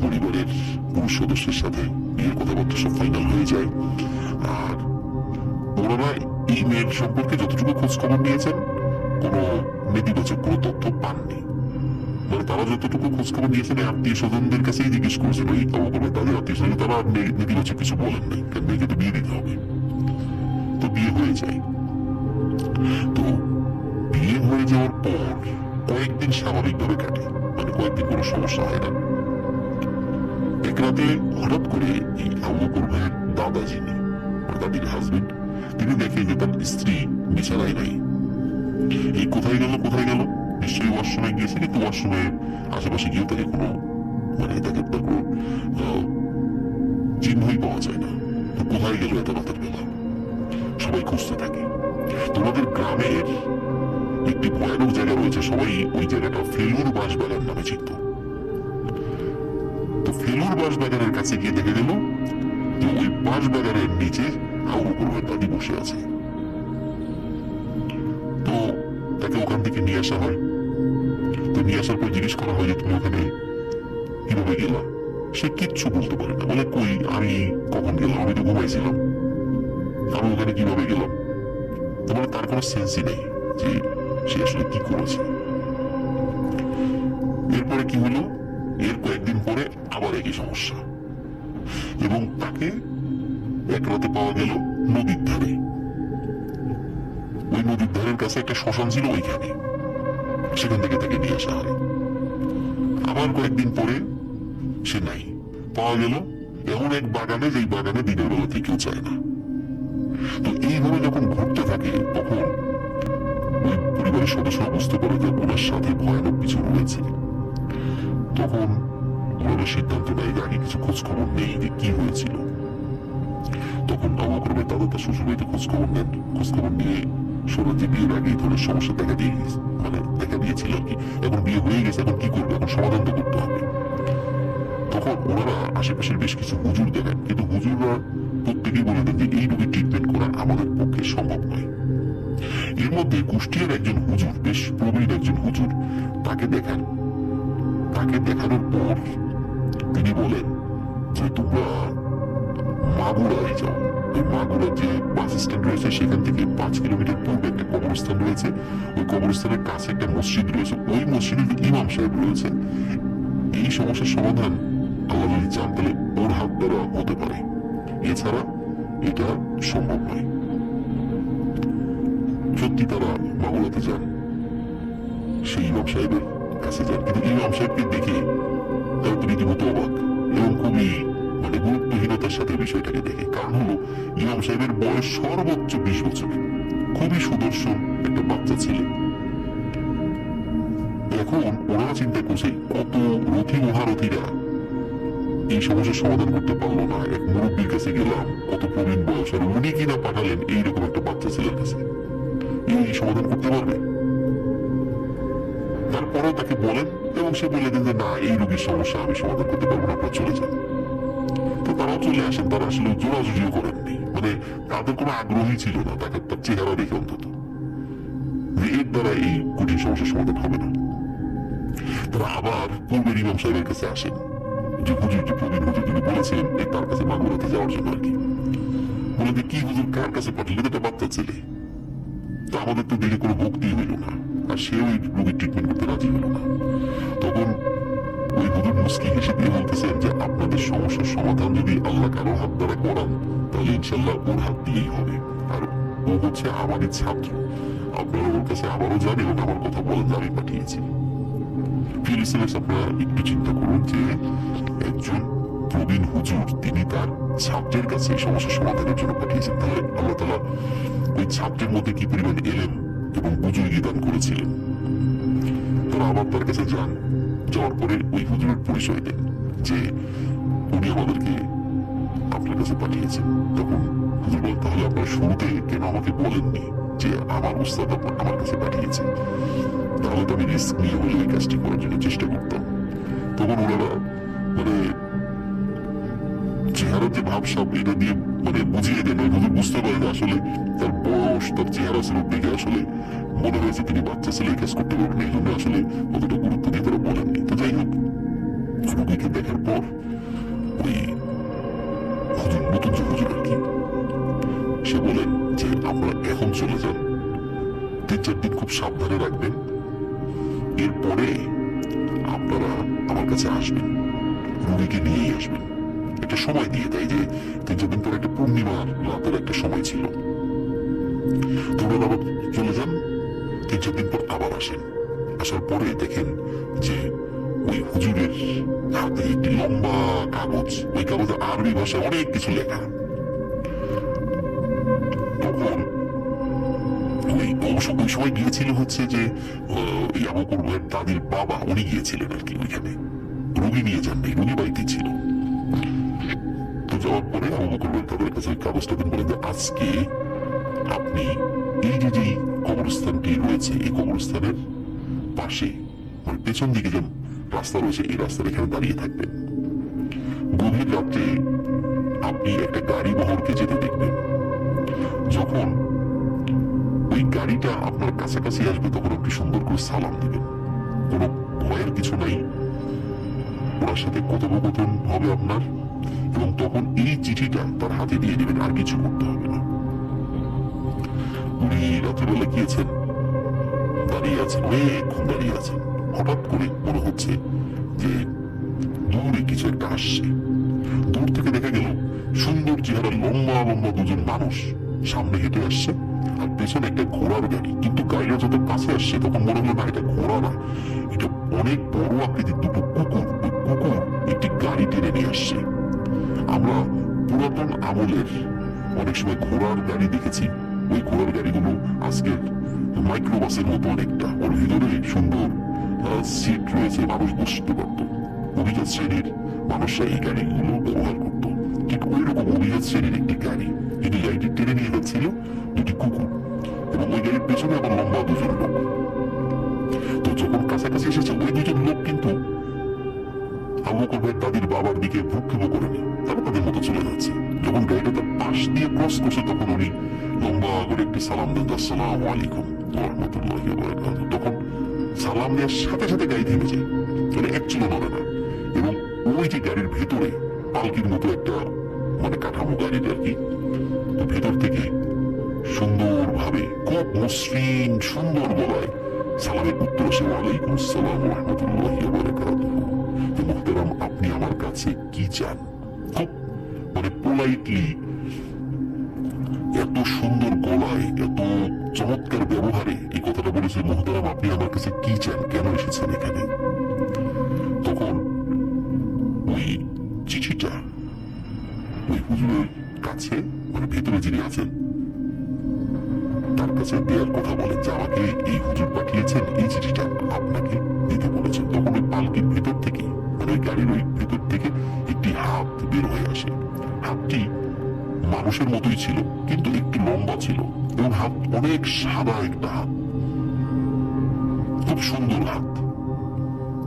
পরিবারের পুরুষ সদস্যের সাথে বিয়ের কথাবার্তা সব ফাইনাল হয়ে যায়। আর ওনারা এই মেয়ের সম্পর্কে যতটুকু খোঁজ খবর নিয়েছেন, কোনো নেতিবাচক কোনো তথ্য পাননি। মানে তারা যতটুকু খোঁজ খবর নিয়েছেন আত্মীয় স্বজনদের কাছেই জিজ্ঞেস করেছেন, ওই অবকরণে তাদের আত্মীয় স্বজন, তারা নেতিবাচক কিছু বলেন নাই, কারণ মেয়েকে তো বিয়ে দিতে হবে। তো বিয়ে হয়ে যায়। তো বিয়ে হয়ে যাওয়ার পর কয়েকদিন স্বাভাবিকভাবে কাটে, মানে কয়েকদিন কোনো সমস্যা হয় না। এক রাতে হঠাৎ করে এই আবু বকর ভাইয়ের দাদা, যিনি দাদির হাজবেন্ড, তিনি দেখে যে তার স্ত্রী বিছানায় নাই। এই কোথায় গেল কোথায় গেল, নিশ্চয়ই ওয়াশরুমে গিয়েছে, কিন্তু ওয়াশরুমে আশেপাশে গিয়েও তাকে কোনো তাকে কোনো চিহ্নই পাওয়া যায় না। তো কোথায় গেল এত রাতের বেলা, সবাই খুঁজতে থাকে। তোমাদের গ্রামের একটি ভয়ানক জায়গা রয়েছে, সবাই ওই জায়গাটা ফেলুর বাঁশবাগান নামে চিনত। তো ফেলুর বাঁশবাগানের কাছে গিয়ে দেখে গেল যে ওই বাঁশবাগানের নিচে আবু বকর ভাইয়ের দাদি বসে আছে। তো তাকে ওখান থেকে নিয়ে আসা হয়। তো নিয়ে আসার পর জিজ্ঞেস করা হয় যে তুমি ওখানে কিভাবে গেলাম। সে কিচ্ছু বলতে পারে না, বলে কই আমি কখন গেলাম, আমি তো ঘুমাইছিলাম, আমি ওখানে কিভাবে গেলাম। তারপরে তার কোনো সেন্সই নেই যে সে আসলে কি করেছে। এরপরে কি হলো, এর কয়েকদিন পরে আবার একই সমস্যা, এবং তাকে এক রাতে পাওয়া গেল নদীর ধারে। ওই নদীর ধারের কাছে একটা শ্মশান ছিল, ওইখানে, সেখান থেকে তাকে নিয়ে আসা হয়। আবার কয়েকদিন পরে সে নাই, পাওয়া গেল এমন এক বাগানে, যেই বাগানে দিনের বেলাতে কেউ চায় না। তো এইভাবে যখন ঘুরতে থাকে, তখন ওই পরিবারের সদস্যরা বুঝতে পারে যে ওনার সাথে ভয়ানক কিছু রয়েছে। তখন ওনারা সিদ্ধান্ত নেয় যে আগে কিছু খোঁজ খবর নেই যে কি হয়েছিল। তখন আবু বকর ভাইয়ের দাদা তার শ্বশুর বাড়িতে খোঁজ খবর নেন। খোঁজ খবর নিয়ে শোনেন যে বিয়ের আগে এই ধরনের সমস্যা দেখা দিয়ে গেছে, মানে দেখা দিয়েছিল আর কি। এখন বিয়ে হয়ে গেছে, এখন কি করবে, এখন সমাধান তো করতে হবে। তখন ওনারা আশেপাশের বেশ কিছু হুজুর দেখান, কিন্তু হুজুররা প্রত্যেকেই বলে দেন যে এই রোগীর ট্রিটমেন্ট করা আমাদের পক্ষে সম্ভব নয়। এর মধ্যে কুষ্টিয়ার একজন হুজুর, বেশ প্রবীণ একজন হুজুর, তাকে দেখান। তাকে দেখানোর পর তিনি বলেন যে তোমরা মাগুরায় যাও। ওই মাগুরার যে বাস স্ট্যান্ড রয়েছে, সেখান থেকে 5 কিলোমিটার পূর্বে একটা কবরস্থান রয়েছে। ওই কবরস্থানের কাছে একটা মসজিদ রয়েছে, ওই মসজিদের ইমাম সাহেব রয়েছে। এই সমস্যার সমাধান আল্লাহ যদি চান তাহলে ওর হাত দ্বারা হতে পারে, এছাড়া এটা সম্ভব নয়। সত্যি তারা মাগুরাতে যান, সেই ইমাম সাহেবের কাছে যান, কিন্তু ইমাম সাহেবকে দেখে তারা তো রীতিমতো অবাক এবং খুবই গুরুত্বহীনতার সাথে বিষয়টাকে দেখে। কারণ হলো ইমাম সাহেবের বয়স সর্বোচ্চ 20 বছর, খুবই সুদর্শন একটা বাচ্চা ছিলেন। এখন ওনারা চিন্তা করছে কত রথী মহারথীরা এই সমস্যার সমাধান করতে পারলো না, এক মুরব্বীর কাছে গেলাম, কত প্রবীণ বয়স, আর উনি কিনা পাঠালেন এইরকম একটা বাচ্চা ছেলের কাছে, এই সমাধান করতে পারবে। তারপরেও তাকে বলেন এবং সে বলে দেন যে না, এই রোগীর সমস্যা আমি সমাধান করতে পারবো না, আপনারা চলে যান। তো তারাও চলে আসেন। তারা আসলে জোরাজুরিও করেননি, মানে তাদের কোনো আগ্রহী ছিল না, তাকে তার চেহারা দেখে অন্তত যে এর দ্বারা এই কঠিন সমস্যার সমাধান হবে না। তারা আবার পূর্বের ইমাম সাহেবের কাছে আসেন, যে হুজুর, যে প্রবীণ হুজুর তিনি বলেছিলেন তার কাছে মাগুরাতে যাওয়ার জন্য আর কি। বলে যে কি হুজুর, কার কাছে পাঠালেন, এটা বাচ্চা ছেলে। তো আমাদের তো দেখে কোনো ভক্তি হইল না, আর সেও ওই রোগীর ট্রিটমেন্ট করতে রাজি হলো না। তখন ওই হুজুর মুস্কি হেসে দিয়ে বলতেছেন যে আপনাদের সমস্যার সমাধান যদি আল্লাহ কারো হাত দ্বারা করান তাহলে ইনশাল্লাহ ওর হাত দিয়েই হবে। আর ও হচ্ছে আমারই ছাত্র, আপনারা ওর কাছে আবারও যান এবং আমার কথা বলেন যে আমি পাঠিয়েছি। ফিলিস্তিনের আপনারা একটু চিন্তা করুন যে একজন প্রবীণ হুজুর তিনি তার ছাত্রের কাছে সমস্যার সমাধানের জন্য পাঠিয়েছেন, তাহলে আল্লাহ তাআলা ওই ছাত্রের মধ্যে কি পরিমাণ এলেম এবং বুজুর্গি দান করেছিলেন। তারা আবার তার কাছে যান, যাওয়ার পরে ওই হুজুরের পরিচয় দেন যে উনি আমাদেরকে আপনার কাছে পাঠিয়েছেন। তখন হুজুর বলেন তাহলে আপনার শুরুতে কেন আমাকে বলেননি যে আমার উস্তাদ আমার কাছে পাঠিয়েছে, তাহলে তো আমি রিস্ক নিয়ে হলে এই কাজটি করার জন্য চেষ্টা করতাম। তখন ওনারা মানে চেহারার যে ভাবসাব এটা দিয়ে মানে বুঝিয়ে দেন, হুজুর বুঝতে পারেন আসলে তার বয়স তার চেহারা স্বরূপ দেখে আসলে মনে হয়েছে তিনি বাচ্চা ছেলে কাজ করতে পারবেন, এই জন্য আসলে অতটা গুরুত্ব দিয়ে তারা বলেননি। তো যাই হোক, রোগীকে দেখার পর ওই হুজুর নতুন যে হুজুর আর কি সে বলেন যে আমরা এখন চলে যান, 3-4 দিন খুব সাবধানে রাখবেন, এরপরে আপনারা আমার কাছে আসবেন, রোগীকে নিয়েই আসবেন। একটা সময় দিয়ে দেয় যে 3-4 দিন পর একটা পূর্ণিমার রাতের একটা সময় ছিল। তোমরা আবার চলে যান, 3-4 দিন পর আবার আসেন। আসার পরে দেখেন যে ওই হুজুরের হাতে একটি লম্বা কাগজ, ওই কাগজে আরবি ভাষায় অনেক কিছু লেখা। তখন ওই সময় গিয়েছিল হচ্ছে যে ওই আবু বকর ভাইয়ের দাদির বাবা উনি গিয়েছিলেন আর কি ওইখানে, রোগী নিয়ে যান নাই, রোগী বাড়িতে ছিল। তো যাওয়ার পরে আবু বকর ভাই তাদের কাছে ওই কাগজটা দেন, বলেন যে আজকে আপনি এই যে কবরস্থানটি রয়েছে এই কবরস্থানের পাশে মানে পেছন দিকে যে রাস্তা রয়েছে এই রাস্তার এখানে দাঁড়িয়ে থাকবেন। গভীর রাত্রে আপনি একটা গাড়ি বহরকে যেতে দেখবেন। যখন ওই গাড়িটা আপনার কাছাকাছি আসবে তখন আপনি সুন্দর করে সালাম দিবেন, কোনো ভয়ের কিছু নাই, ওনার সাথে কথোপকথন হবে আপনার, এবং তখন এই চিঠিটা তার হাতে দিয়ে দিবেন, আর কিছু করতে হবে না। উনি রাত্রিবেলা গিয়েছেন, দাঁড়িয়ে আছেন, অনেকক্ষণ দাঁড়িয়ে আছেন, হঠাৎ করে মনে হচ্ছে যে দূরে কিছু একটা আসছে। দূর থেকে দেখা গেল সুন্দর চেহারা লম্বা লম্বা দুজন মানুষ সামনে হেঁটে আসছে, আর পেছনে একটা ঘোড়ার গাড়ি। কিন্তু গাড়িটা যত কাছে আসছে তখন মনে হলো না এটা ঘোড়া না, এটা অনেক বড় আকৃতির দুটো কুকুর। ওই কুকুর একটি গাড়ি টেনে নিয়ে আসছে। আমরা পুরাতন আমলের অনেক সময় ঘোড়ার গাড়ি দেখেছি, ওই ঘোড়ার গাড়িগুলো আজকের মাইক্রোবাসের মতো অনেকটা, ওর ভিতরে সুন্দর সিট রয়েছে, মানুষ বসতে পারত। অভিজাত শ্রেণীর মানুষরা এই গাড়িগুলো ব্যবহার করত। ঠিক ওই রকম অভিজাত শ্রেণীর একটি গাড়ি, কিন্তু গাড়িটি টেনে নিয়ে যাচ্ছিল দুটি কুকুর, এবং ওই গাড়ির পেছনে আবার লম্বা দুজন লোক। তো যখন কাছাকাছি এসেছে ওই দুজন লোক কিন্তু আবু বকর ভাইয়ের দাদির বাবার দিকে ভ্রুক্ষেপও করেনি, তারা তাদের মতো চলে যাচ্ছে। যখন গাড়িটা তার পাশ দিয়ে ক্রস করছে তখন উনি লম্বা করে একটি সালাম দেন, আসসালামু আলাইকুম ওয়া রাহমাতুল্লাহি ওয়া বারাকাতুহু। তখন সালাম দেওয়ার সাথে সাথে গাড়ি থেমে যায়, মানে এক চুলো নড়ে না। এবং ওই যে গাড়ির ভেতরে পালকির মতো একটা মানে কাঠামো গাড়ির আর কি, তো ভেতর থেকে সুন্দরভাবে খুব মসৃণ সুন্দর গলায় সালামের উত্তর আসে, ওয়ালাইকুম আসসালাম ওয়া রাহমাতুল্লাহি ওয়া বারাকাতুহু। তো মুহতারাম আপনি আমার কাছে কি চান? খুব মানে পোলাইটলি, এত সুন্দর গলায় এত চমৎকার ব্যবহারে এই কথাটা বলেছে, মুহতারাম আপনি আমার কাছে কি চান, কেন এসেছেন এখানে? তখন ওই চিঠিটা ওই হুজুরের কাছে মানে ভেতরে যিনি আছেন তার কাছে দেওয়ার কথা বলেন যে আমাকে এই হুজুর পাঠিয়েছেন, এই চিঠিটা আপনাকে দিতে বলেছেন। তখন ওই পালকির ভেতর থেকে মানে ওই গাড়ির ওই ভেতর থেকে একটি হাত বের হয়ে আসে। হাতটি মানুষের মতোই ছিল কিন্তু একটু লম্বা ছিল, এবং হাত অনেক সাদা একটা হাত, খুব সুন্দর হাত।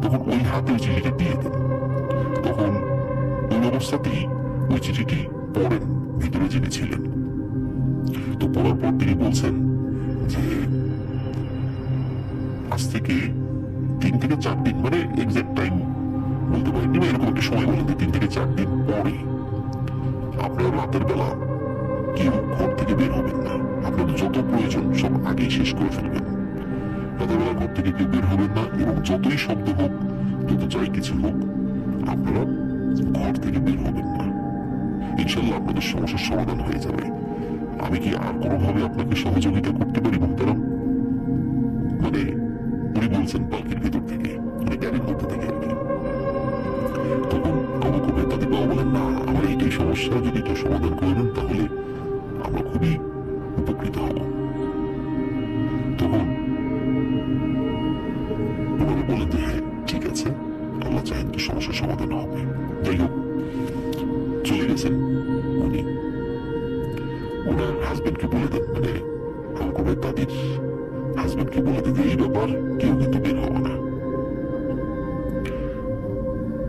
তখন ওই হাতে ওই চিঠিটি দিয়ে দেন। তখন ওই অবস্থাতেই ওই চিঠিটি পড়েন ভিতরে যিনি ছিলেন। তো পড়ার পর তিনি বলছেন যে আজ থেকে 3 থেকে 4 দিন মানে এক্সাক্ট টাইম বলতে পারেন, এরকম একটা সময় বলেন যে 3 থেকে 4 দিন পরে আপনার রাতের বেলা কেউ ঘর থেকে বের হবেন না। আপনাদের যত প্রয়োজন সব আগেই শেষ করে ফেলবেন। রাতের বেলা ঘর থেকে কেউ বের হবেন না, এবং যতই শব্দ হোক, যত যাই কিছু হোক, আপনারা ঘর থেকে বের হবেন না। ইনশাল্লাহ আপনাদের সমস্যার সমাধান হয়ে যাবে। আমি কি আর কোনোভাবে আপনাকে সহযোগিতা করতে পারি মোহতারাম? মানে উনি বলছেন পালকির ভেতর থেকে, মানে গাড়ির মধ্যে থেকে আর কি। তখন আবু কুবাইর তাদের বাবা বলেন, না, আমার এইটাই সমস্যা, যদি এটা সমাধান করে দেন তাহলে আমরা খুবই উপকৃত হব। তখন ওনারা বলেন যে হ্যাঁ ঠিক আছে, আল্লাহ চাহেন তো সমস্যার সমাধান হবে। যাই হোক, চলে গেছেন উনি। ওনার হাজবেন্ডকে বলে দেন, মানে আবু কুবাইর দাদির হাজবেন্ডকে বলে দেন যে এই ব্যাপার, কেউ কিন্তু বের হবে না।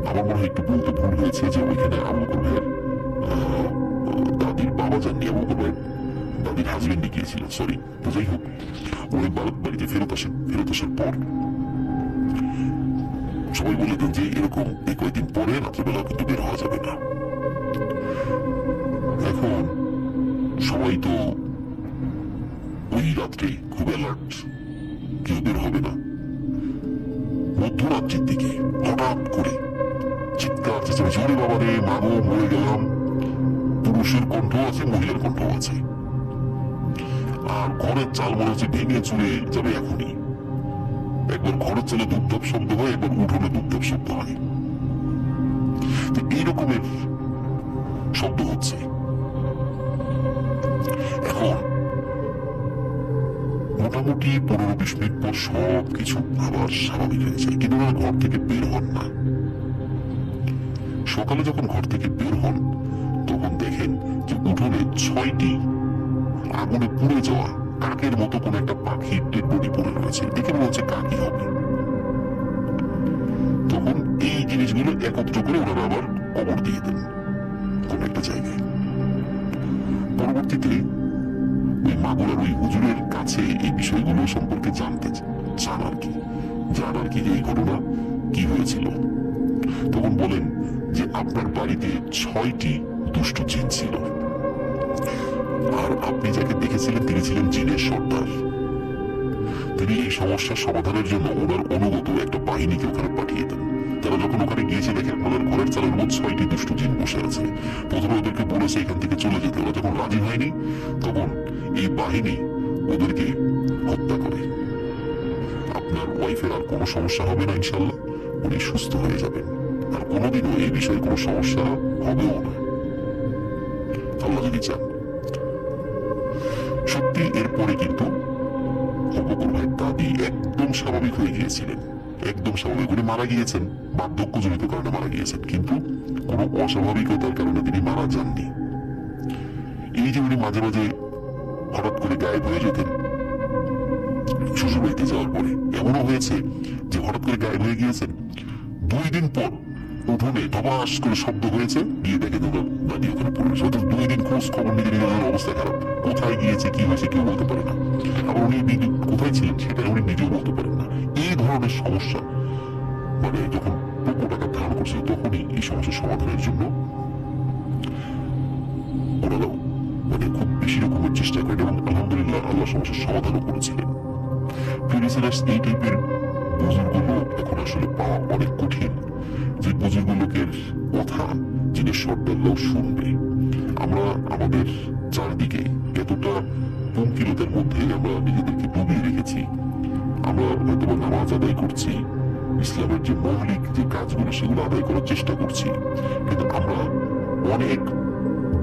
আমার মনে হয় একটু বলতে ভুল হয়েছে যে ওইখানে আবু কুবাইর দাদির বাবা যাননি, আবু কুবাইর দাদির হাজবেন্ডই গিয়েছিলেন, সরি। তো যাই হোক, উনি বাড়িতে ফেরত আসেন। ফেরত আসার পর সবাই বলে দেন যে এরকম এই কয়েকদিন পরে রাত্রেবেলা কিন্তু বের হওয়া যাবে না। এখন সবাই তো ওই রাত্রে খুব অ্যালার্ট, কেউ বের হবে না। মধ্যরাত্রির দিকে হঠাৎ করে চিৎকার চেঁচামেচি, ওরে বাবা রে, মাগো মরে গেলাম। পুরুষের কণ্ঠ আছে, মহিলার কণ্ঠ আছে, আর ঘরের চাল মনে হচ্ছে ভেঙে চুরে যাবে এখনই। একবার ঘরের চালে দুপদাপ শব্দ হয়, একবার উঠোনে দুপদাপ শব্দ হয়। তো এইরকমের শব্দ হচ্ছে। এখন মোটামুটি 15-20 মিনিট পর সব কিছু আবার স্বাভাবিক হয়ে যায়, কিন্তু ওরা ঘর থেকে বের হন না। সকালে যখন ঘর থেকে বের হন, তখন দেখেন যে উঠোনে 6টি আগুনে পুড়ে যাওয়া কাকের মতো কোন একটা পাখির ডেড বডি পড়ে রয়েছে। দেখে মনে হচ্ছে কাকই হবে। তখন এই জিনিসগুলো একত্র করে ওনারা আবার কবর দিয়ে দেন কোন একটা জায়গায়। পরবর্তীতে ওই মাগুরার ওই হুজুরের কাছে এই বিষয়গুলো সম্পর্কে জানতে চান আর কি যে এই ঘটনা কি হয়েছিল। তখন বলেন যে আপনার বাড়িতে 6টি দুষ্ট জিন ছিল, আর আপনি যাকে দেখেছিলেন তিনি ছিলেন জিনের সর্দার। তিনি এই সমস্যার সমাধানের জন্য ওনার অনুগত একটা বাহিনীকে ওখানে পাঠিয়ে দেন। তারা যখন ওখানে গিয়েছে দেখে ওনার ঘরের চালের মধ্যে 6টি দুষ্ট জিন বসে আছে। প্রথমে ওদেরকে বলেছে এখান থেকে চলে যেতে, ওরা যখন রাজি হয়নি তখন এই বাহিনী ওদেরকে হত্যা করে। আপনার ওয়াইফের আর কোনো সমস্যা হবে না, ইনশাল্লাহ উনি সুস্থ হয়ে যাবেন, আর কোনোদিনও এই বিষয়ে কোনো সমস্যা হবেও না, আল্লাহ যদি চান। সত্যি এরপরে কিন্তু বকর ভাইয়ের দাদি একদম স্বাভাবিক হয়ে গিয়েছিলেন, একদম স্বাভাবিক। উনি মারা গিয়েছেন বার্ধক্যজনিত কারণে মারা গিয়েছেন, কিন্তু কোনো অস্বাভাবিকতার কারণে তিনি মারা যাননি। এই যে উনি মাঝে মাঝে হঠাৎ করে গায়েব হয়ে যেতেন শ্বশুরবাড়িতে যাওয়ার পরে, এমনও হয়েছে যে হঠাৎ করে গায়েব হয়ে গিয়েছেন, 2 দিন পর উঠোনে ধবাস করে শব্দ হয়েছে, গিয়ে দেখে দাঁড়িয়ে ওখানে পড়ে রয়েছে। অর্থাৎ 2 দিন খোঁজ খবর নিতে নিজেদের অবস্থা খারাপ, কোথায় গিয়েছে কি হয়েছে কেউ বলতে পারে না। আবার উনি কোথায় ছিলেন সেটা উনি নিজেও বলতে পারেন না। এই ধরনের সমস্যা মানে যখন প্রকট আকার ধারণ করছে, তখনই এই সমস্যার সমাধানের জন্য ওনারাও মানে খুব বেশি রকমের চেষ্টা করেন, এবং আলহামদুলিল্লাহ আল্লাহ সমস্যার সমাধানও করেছিলেন। এই টাইপের বুজুর্গগুলো এখন আসলে পাওয়া অনেক কঠিন, যে বুজুর্গলোকের কথা জিনিস সর্দাররাও শুনবে। আমরা আমাদের চারদিকে এতটা পঙ্কিলতার মধ্যে আমরা নিজেদেরকে ডুবিয়ে রেখেছি। আমরা হয়তো নামাজ আদায় করছি, ইসলামের যে মৌলিক যে কাজগুলো সেগুলো আদায় করার চেষ্টা করছি, কিন্তু আমরা অনেক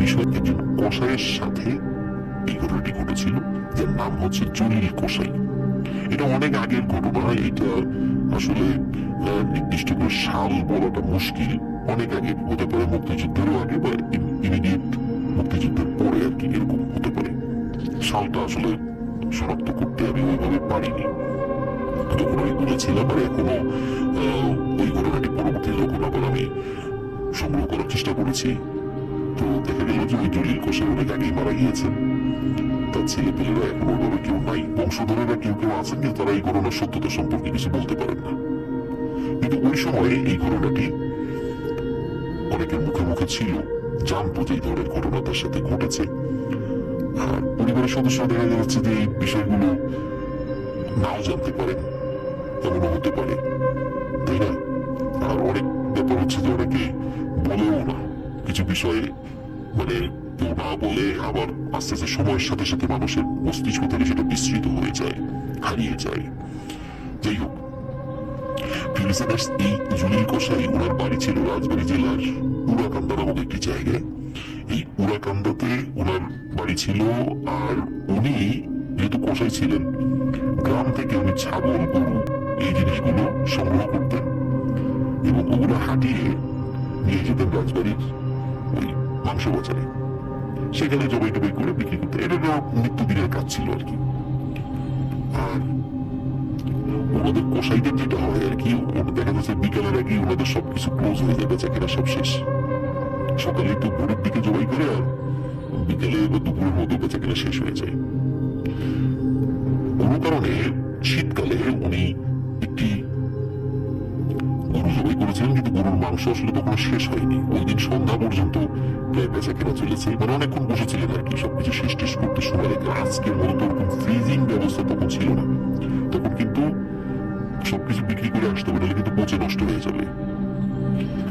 বিষয় একজন কসাইয়ের সাথে এই ঘটনাটি ঘটেছিল, যার নাম হচ্ছে জলিল কসাই। এটা অনেক আগের ঘটনা, এটা আসলে নির্দিষ্ট করে সাল বলাটা মুশকিল। অনেক আগে হতে পারে, মুক্তিযুদ্ধেরও আগে বা ইমিডিয়েট মুক্তিযুদ্ধের পরে আর কি, এরকম হতে পারে। সালটা আসলে শনাক্ত করতে আমি ওইভাবে পারিনি যখন আমি বলেছিলাম, আর এখনো ওই ঘটনাটি পরবর্তী যখন আবার আমি সংগ্রহ করার চেষ্টা করেছি, তো দেখা গেল যে ওই জলিল কসাই অনেক আগেই মারা গিয়েছেন। তার ছেলে পেলেরা এখন ওইভাবে কেউ নাই, বংশধরেরা কেউ কেউ আছেন, কিন্তু তারা এই ঘটনার সত্যতা সম্পর্কে কিছু বলতে পারেন না। কিন্তু ওই সময়ে এই ঘটনাটি অনেকের মুখে মুখে ছিল, জানতো যে এই ধরনের ঘটনা তার সাথে ঘটেছে। আর পরিবারের সদস্য দেখা যাচ্ছে যে এই বিষয়গুলো নাও জানতে পারেন, এমনও হতে পারে, তাই না? আর অনেক ব্যাপার হচ্ছে যে অনেকে বলেও না কিছু বিষয়ে, মানে কেউ না বলে, আবার আস্তে আস্তে সময়ের সাথে সাথে মানুষের মস্তিষ্ক থেকে সেটা বিস্তৃত হয়ে যায়, হারিয়ে যায়। যাই হোক, ফিলিস্তিনের এই জলিল কসাই, ওনার বাড়ি ছিল রাজবাড়ী জেলার উড়াকান্দা নামক একটি জায়গায়। এই উড়াকান্দাতে ওনার বাড়ি ছিল। আর উনি যেহেতু কসাই ছিলেন, গ্রাম থেকে উনি ছাগল, গরু এই জিনিসগুলো সংগ্রহ করতেন এবং ওগুলো হাঁটিয়ে নিয়ে যেতেন রাজবাড়ির ওই মাংস বাজারে। সেখানে জবাই টবাই করে বিক্রি করতেন। এটা নিত্যদিনের কাজ ছিল আর কি। আর ওনাদের কসাইদের যেটা হয় আর কি, দেখা যাচ্ছে বিকালের আগে ওনাদের সবকিছু ক্লোজ হয়ে যাবে, বেচাকেনা সব শেষ। সকালে একটু ভোরের দিকে জবাই করে আর বিকেলে বা দুপুরের মধ্যে বেচাকেনা শেষ হয়ে যায়। কোনো কারণে শীতকালে উনি একটি গরু জবাই করেছিলেন, কিন্তু গরুর মাংস আসলে তখন শেষ হয়নি। ওই দিন সন্ধ্যা পর্যন্ত প্রায় বেচাকেনা চলেছে, মানে অনেকক্ষণ বসেছিলেন আর কি সবকিছু শেষ টেস করতে সময় লাগে। আজকের মতো ওরকম ফ্রিজিং ব্যবস্থা তখন ছিল না। তখন কিন্তু সবকিছু বিক্রি করে আসতে হবে, নাহলে কিন্তু পচে নষ্ট হয়ে যাবে।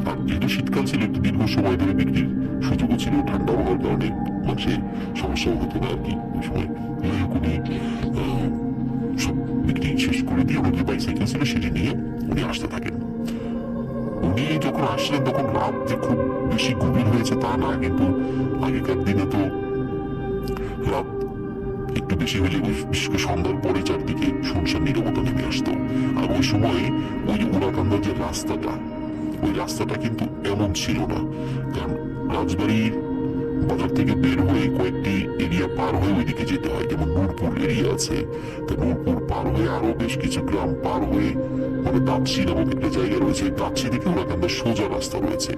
আর যেহেতু শীতকাল ছিল, একটু দীর্ঘ সময় ধরে বিক্রির সুযোগও ছিল, ঠান্ডা হওয়ার কারণে মানুষের সমস্যাও হতো না আর কি ওই সময়। উনি সব বিক্রি শেষ করে দিয়ে ওনার যে বাইসাইকেল ছিল সেটি নিয়ে উনি আসতে থাকেন। উনি যখন আসলেন তখন রাত যে খুব বেশি গভীর হয়েছে তা না, কিন্তু আগেকার দিনে তো রাত একটু বেশি হলে, বিশেষ করে সন্ধ্যার পরে চারদিকে শুনশান নীরবতা নেমে আসতো। আর ওই সময় ওই উড়াকান্দার যে রাস্তাটা, ওই রাস্তাটা কিন্তু এমন ছিল না। কারণ রাজবাড়ির বাজার থেকে বের হয়ে কয়েকটি এরিয়া পার হয়ে ওইদিকে যেতে হয়, যেমন নূরপুর এরিয়া আছে। তো নূরপুর পার হয়ে আরো বেশ কিছু গ্রাম পার হয়ে, মানে দাচ্ছি নামক একটা জায়গা রয়েছে, দাচ্ছি থেকে উড়াকান্দার সোজা রাস্তা রয়েছে।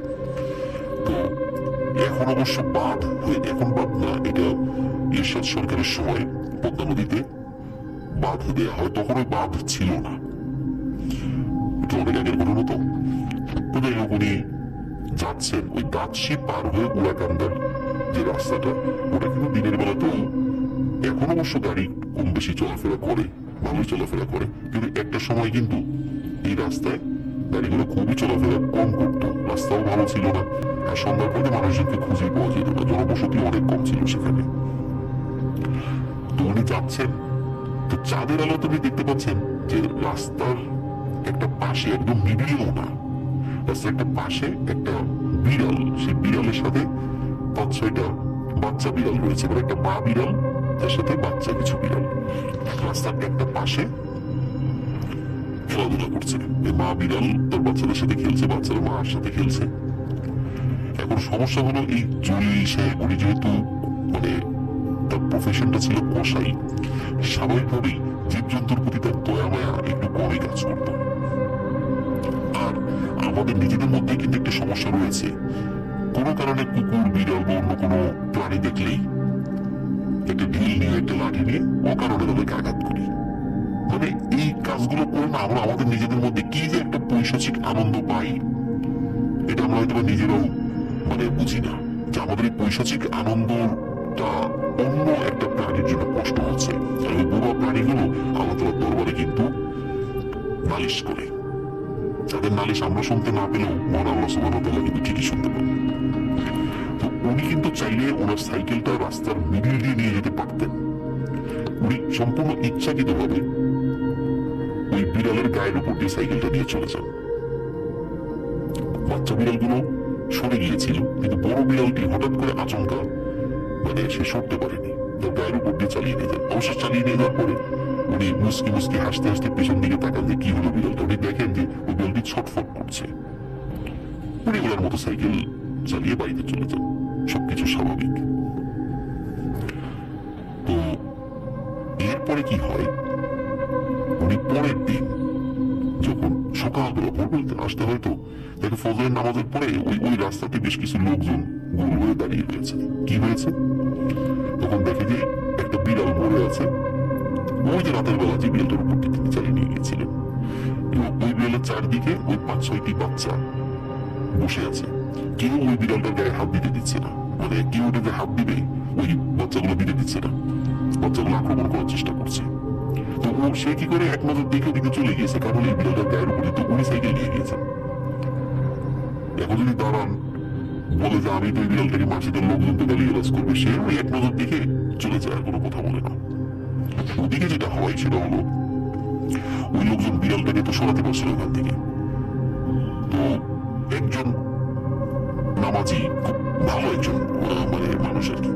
তো এখন অবশ্য বাঁধ হয়ে, এখন বাঁধ না, এটা এরশাদ সরকারের সময় পদ্মা নদীতে বাঁধ দেওয়া হয়, তখন ওই বাঁধ ছিল না। এটা অনেক আগের ঘটনা। তো যাই হোক, উনি যাচ্ছেন ওই দাচ্ছি পার হয়ে উড়াকান্দার যে রাস্তাটা, ওটা কিন্তু দিনের বেলাতেও এখন অবশ্য গাড়ি কম বেশি চলাফেরা করে, ভালোই চলাফেরা করে, কিন্তু একটা সময় কিন্তু এই রাস্তায় গাড়িগুলো খুবই চলাফেরা কম করতো। রাস্তাও ভালো ছিল না, আর সন্ধ্যার পরে মানুষজনকে খুঁজে পাওয়া যেত না, জনবসতি অনেক কম ছিল সেখানে। তো উনি যাচ্ছেন, তো চাঁদের আলো তুমি দেখতে পাচ্ছেন যে রাস্তার একটা পাশে, একদম মিডিলেও না, রাস্তার একটা পাশে একটা বিড়াল, সেই বিড়ালের সাথে 5-6টা বাচ্চা বিড়াল রয়েছে, মানে একটা মা বিড়াল তার সাথে বাচ্চা কিছু বিড়াল রাস্তার একটা পাশে খেলাধুলা করছে। এই মা বিড়াল তার বাচ্চাদের সাথে খেলছে, বাচ্চারা মার সাথে খেলছে। এখন সমস্যা হলো, এই জলিল সাহেব উনি যেহেতু, মানে তার প্রফেশনটা ছিল কসাই, স্বাভাবিকভাবেই জীবজন্তুর প্রতি তার দয়া মায়া একটু কমই কাজ করতো। আর আমাদের নিজেদের মধ্যে কিন্তু একটা সমস্যা রয়েছে, কোনো কারণে কুকুর, বিড়াল বা অন্য কোনো প্রাণী দেখলেই একটা ঢিল নিয়ে, একটা লাঠি নিয়ে অকারণে তাদেরকে আঘাত করি। মানে এই কাজগুলো করে না আমরা আমাদের নিজেদের মধ্যে কি যে একটা পৈশাচিক আনন্দ পাই, এটা আমরা হয়তো নিজেরাও মানে বুঝি না, যে আমাদের এই পৈশাচিক আনন্দটা অন্য একটা প্রাণীর জন্য কষ্ট হচ্ছে। আর ওই বুড়ো প্রাণীগুলো আল্লাহ তাআলার দরবারে কিন্তু নালিশ করে। তাদের নালিশ আমরা শুনতে না পেলেও মহান আল্লাহ সুবহানাহু ওয়া তাআলা কিন্তু ঠিকই শুনতে পান। তো উনি কিন্তু চাইলে ওনার সাইকেলটা রাস্তার মিডিল দিয়ে নিয়ে যেতে পারতেন। উনি সম্পূর্ণ ইচ্ছাকৃতভাবে ওই বিড়ালের গায়ের উপর দিয়ে সাইকেলটা নিয়ে চলে যান। বাচ্চা বিড়ালগুলো সরে গিয়েছিল, কিন্তু বড় বিড়ালটি হঠাৎ করে আচমকা, মানে সে সরতে পারেনি, তার গায়ের উপর দিয়ে চালিয়ে নিয়ে যান। অবশ্য চালিয়ে নিয়ে যাওয়ার পরে উনি মুসকি মুসকি হাসতে হাসতে পেছন দিকে তাকান যে কি হলো বিড়ালটা। উনি দেখেন যে ওই বিড়ালটি ছটফট করছে। উনি ওনার মতো সাইকেল চালিয়ে বাড়িতে চলে যান, সবকিছু স্বাভাবিক। তো এরপরে কি হয়, উনি পরের দিন যখন সকালবেলা ভোর বলতে আসতে হয়তো, তাকে ফজরের নামাজের পরে ওই রাস্তাতে বেশ কিছু লোকজন গোল হয়ে দাঁড়িয়ে রয়েছে। কি হয়েছে, তখন দেখে যে একটা বিড়াল মরে আছে, ওই যে রাতের বেলা যে বিড়ালটার উপর তিনি চালিয়ে নিয়ে গিয়েছিলেন, এবং ওই বিড়ালের চারদিকে ওই 5-6টি বাচ্চা বসে আছে। কেউ ওই বিড়ালটার গায়ে হাত দিতে দিচ্ছে না, মানে কেউ ওটাতে হাত দিবে ওই বাচ্চাগুলো দিতে দিচ্ছে না, বাচ্চাগুলো আক্রমণ করার চেষ্টা করছে। তো সে কি করে এক নজর দেখে দিকে চলে গিয়েছে, কারণ এই বিড়ালটার গায়ের উপরে তো উনি সাইকেল নিয়ে গিয়েছেন। এখন যদি দাঁড়ান বলে যে আমি তো এই বিড়ালটাকে মারছি, তো লোকজন তো গালিগালাজ করবে, সে ওই এক নজর দেখে চলে যায়, আর কোনো কথা বলে না। ওদিকে যেটা হয় সেটা হলো ওই লোকজন বিড়ালটাকে তো সরাতে পারছিল ওখান থেকে। তো একজন নামাজি, খুব ভালো একজন মানে মানুষ আর কি,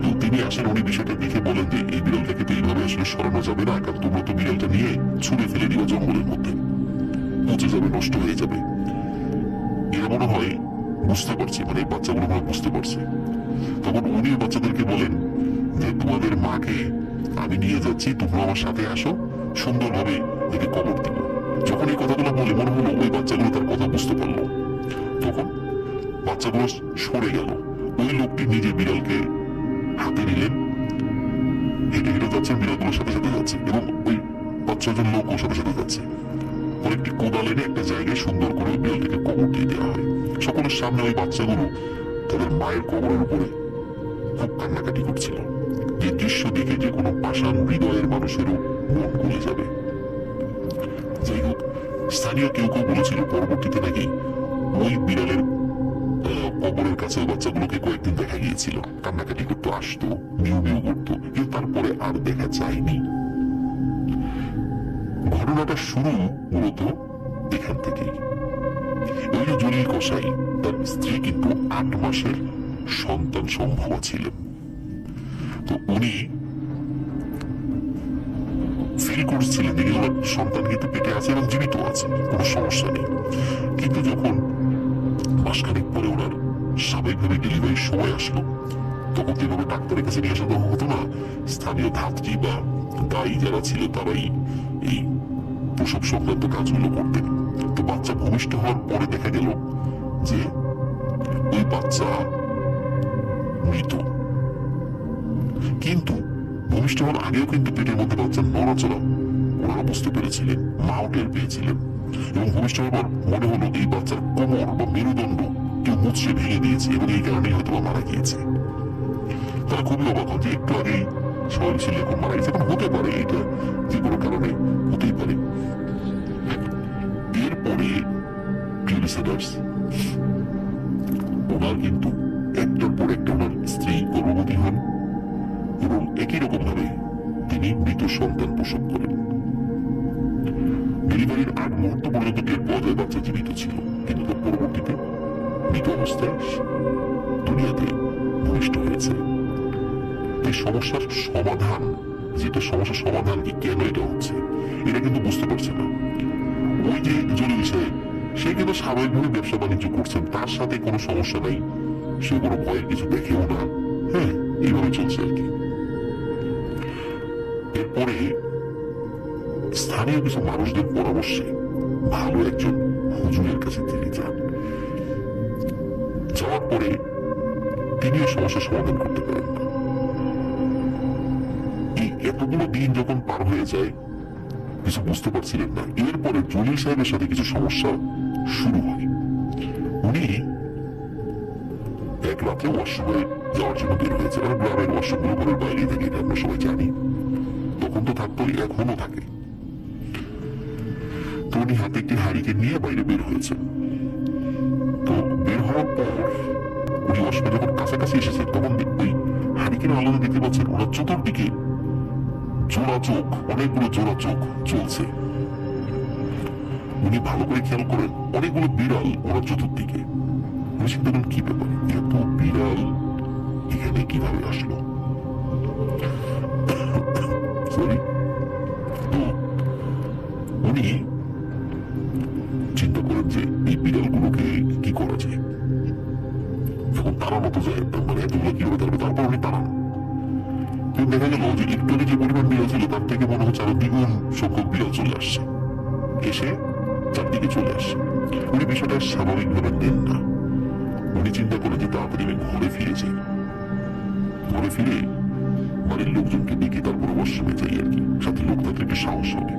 তো তিনি আসেন, উনি বিষয়টা দেখে বলেন যে এই বিড়ালটাকে তো এইভাবে আসলে সরানো যাবে না, কারণ তোমরা তো বিড়ালটা নিয়ে ছুঁড়ে ফেলে দিও জঙ্গলের মধ্যে, পচে যাবে, নষ্ট হয়ে যাবে। এরা মনে হয় বুঝতে পারছে, মানে বাচ্চাগুলো মনে বুঝতে পারছে। তখন উনি বাচ্চাদেরকে বলেন যে তোমাদের মাকে আমি নিয়ে যাচ্ছি, তোমরা আমার সাথে আসো, সুন্দরভাবে একে কবর দিব। যখন এই কথাগুলো বলে মনে হলো ওই বাচ্চাগুলো তার কথা বুঝতে পারলো, তখন বাচ্চাগুলো সরে গেল। ওই লোকটি নিজে বিড়ালকে হাতে নিলেন, হেঁটে হেঁটে যাচ্ছেন, বিড়ালগুলোর সাথে সাথে যাচ্ছে, এবং ওই 5-6 জন লোক ওর সাথে সাথে যাচ্ছে। পরে একটি কোদাল এনে একটা জায়গায় সুন্দর করে বিড়ালটাকে কবর দিয়ে দেওয়া হয়। সকলের সামনে ওই বাচ্চাগুলো তাদের মায়ের কবরের উপরে খুব কান্নাকাটি করছিল। যে দৃশ্য দেখে যে কোনো পাষাণ হৃদয়ের মানুষেরও মন গলে যাবে। যাই হোক, স্থানীয় কেউ কেউ বলেছিল পরবর্তীতে নাকি ওই বিড়ালের কবরের কাছে বাচ্চাগুলোকে কয়েকদিন দেখা গিয়েছিল, কান্নাকাটি করতো, আসতো, মিউ মিউ করতো, কিন্তু তারপরে আর দেখা যায়নি। ঘটনাটা শুরু মূলত এখান থেকেই। ওই যে জলিল কসাই, তার স্ত্রী কিন্তু 8 মাসের সন্তান সম্ভবা ছিলেন। তো উনি ফিল করছিলেন যে ওনার সন্তান কিন্তু পেটে আছে এবং জীবিত আছে, কোনো সমস্যা নেই। কিন্তু যখন মাসখানেক পরে ওনার স্বাভাবিকভাবে ডেলিভারির সময় আসলো, তখন তো এভাবে ডাক্তারের কাছে নিয়ে আসা হতো না। স্থানীয় ধাত্রী বা দায়ী যারা ছিল তারাই এই প্রসব সংক্রান্ত কাজগুলো করতেন। তো বাচ্চা ভূমিষ্ঠ হওয়ার পরে দেখা গেল যে ওই বাচ্চা মৃত। কিন্তু ভূমিষ্ঠ হওয়ার আগেও কিন্তু পেটের মধ্যে বাচ্চার নড়াচড়া ওনারা বুঝতে পেরেছিলেন, মাও টের পেয়েছিলেন, এবং ভূমিষ্ঠ হওয়ার মনে হলো এই বাচ্চার কোমর বা মেরুদণ্ড কেউ মুচড়ে ভেঙে দিয়েছে এবং এই কারণেই হয়তো মারা গিয়েছে। তারা খুবই অবাক হন যে একটু আগেই স্বাভাবিক ছিল, এখন মারা গেছে। এখন হতে পারে এটা যে কোনো কারণে হতেই পারে। এরপরে ওনার কিন্তু একটার পর একটা ওনার স্ত্রী গর্ভবতী হন এবং একই রকম ভাবে তিনি মৃত সন্তান প্রসব করেন। ডেলিভারির আগ মুহূর্ত পর্যন্ত টের পাওয়া যায় বাচ্চা জীবিত ছিল, কিন্তু তার পরবর্তীতে মৃত অবস্থায় দুনিয়াতে ভূমিষ্ঠ হয়েছে। এই সমস্যার সমাধান, যেটা সমস্যার সমাধান কি, কেন এটা হচ্ছে, এটা কিন্তু বুঝতে পারছে না। ওই যে জলিল সাহেব, সে কিন্তু স্বাভাবিকভাবে ব্যবসা বাণিজ্য করছেন, তার সাথে কোনো সমস্যা নাই, সে কোনো ভয়ের কিছু দেখেও না। হ্যাঁ, এইভাবে চলছে আর কি। এরপরে স্থানীয় কিছু মানুষদের পরামর্শে ভালো একজন হুজুরের কাছে তিনি যান। যাওয়ার পরে তিনি এই সমস্যার সমাধান করতে পারেন না। এই এতগুলো দিন যখন পার হয়ে যায়, কিছু বুঝতে পারছিলেন না। এরপরে জলিল সাহেবের সাথে কিছু সমস্যা শুরু হয়। উনি এক রাতে ওয়াশরুমে যাওয়ার জন্য বের হয়েছে, কারণ গ্রামের ওয়াশরুমগুলো ঘরের বাইরে থেকে, এটা আমরা সবাই জানি। তখন তো থাকতোই, এখনো থাকে। তো উনি হাতে একটি হারিকেন নিয়ে বাইরে বের হয়েছে। তো বের হওয়ার পর উনি ওয়াশরুমে যখন কাছাকাছি এসেছেন, তখন ওই হারিকেনের আলোতে দেখতে পাচ্ছেন ওনার চতুর্দিকে জোড়া চোখ, অনেকগুলো জোড়া চোখ চলছে। উনি ভালো করে খেয়াল করেন অনেকগুলো বিড়াল ওনার চতুর্দিকে। উনি চিন্তা করেন কি ব্যাপার, এত বিড়াল এখানে কিভাবে আসলো। সরি। তো উনি চিন্তা করেন যে এই বিড়ালগুলোকে কি করা যায়। যখন তাড়ানো তো যায়, মানে এতগুলো কিভাবে তাড়াবে, তারপর উনি তাড়ান। কিন্তু দেখা গেল যে একটু যে পরিমাণ বিড়াল ছিল তার থেকে মনে হচ্ছে আরো দ্বিগুণ সংখ্যক বিড়াল চলে আসছে, এসে চারদিকে চলে আসছে। উনি বিষয়টা স্বাভাবিকভাবে নেন না। উনি চিন্তা করে যে তাড়াতাড়ি আমি ঘরে ফিরে যাই, ঘরে ফিরে বাড়ির লোকজনকে ডেকে তারপরে ওয়াশরুমে যাই আর কি, সাথে লোক থাকলে একটু সাহস হবে।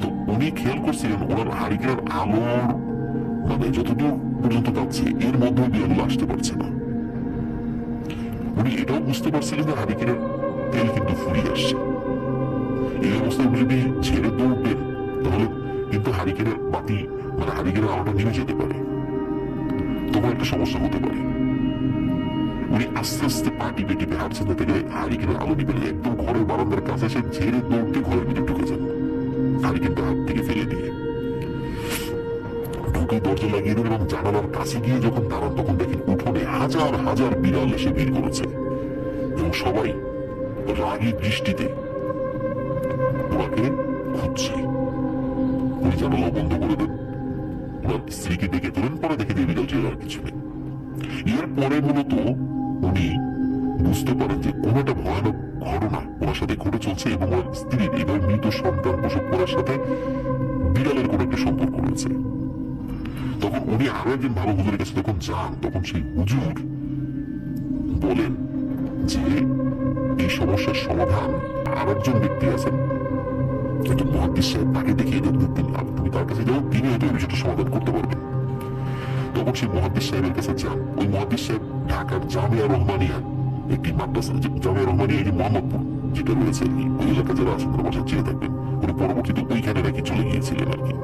তো উনি খেয়াল করছিলেন ওনার হারিকেনের আলোর মানে যতদূর পর্যন্ত যাচ্ছে এর মধ্যেও বিড়াল আসতে পারছে না। উনি এটাও বুঝতে পারছিলেন যে হারিকেনের তেল কিন্তু ফুরিয়ে আসছে। এই অবস্থায় উনি যদি ছেড়ে দৌড়বেন তাহলে কিন্তু হারিকেনের বাতি মানে হারিকেনের আলোটা নিভে যেতে পারে, তখন একটা সমস্যা হতে পারে। উনি আস্তে আস্তে পা টিপে টিপে হাঁটছেন যাতে করে হারিকেনের আলো নিবে না। একদম ঘরের বারান্দার কাছে এসে ঝেড়ে দৌড়তে ঘরের ভিতরে ঢুকে যান, হারিকেনটা হাত থেকে ফেলে দিয়ে ঢুকে দরজা লাগিয়ে দেন এবং জানালার কাছে গিয়ে যখন দাঁড়ান তখন দেখেন উঠোনে হাজার হাজার বিড়াল এসে ভিড় করেছে এবং সবাই রাগী দৃষ্টিতে ওনাকে খুঁজছে। উনি জানালা বন্ধ করে দেন, ওনার স্ত্রীকে ডেকে তোলেন, পরে দেখে দিয়ে বিড়াল ছিল আর কিছু নেই। এরপরে মূলত উনি বুঝতে পারেন যে কোন একটা ভয়ানক ঘটনা ওনার সাথে ঘটে চলছে এবং ওনার স্ত্রীর এবার মৃত সন্তান প্রসব করার সাথে বিড়ালের কোন একটা সম্পর্ক রয়েছে। তখন উনি আরো একজন ভালো হুজুরের কাছে যখন যান তখন সেই হুজুর বলেন যে এই সমস্যার সমাধান আর একজন ব্যক্তি আছেন, একজন মুহাদ্দিস সাহেব, তাকে দেখিয়ে দেন, তুমি তার কাছে যাও, তিনি হয়তো এই বিষয়টা সমাধান করতে পারবেন। তখন সেই মুহাদ্দিস সাহেবের কাছে যান। ওই মুহাদ্দিস সাহেব ঢাকার জামিয়া রহমানিয়া একটি মাদ্রাসা, জামিয়া রহমানিয়া এই যে মোহাম্মদপুর যেটা রয়েছে আর কি, ওই এলাকা যারা আছেন তারা বাসা চিনে থাকবেন। উনি পরবর্তীতে ওইখানে নাকি চলে গিয়েছিলেন আর কি,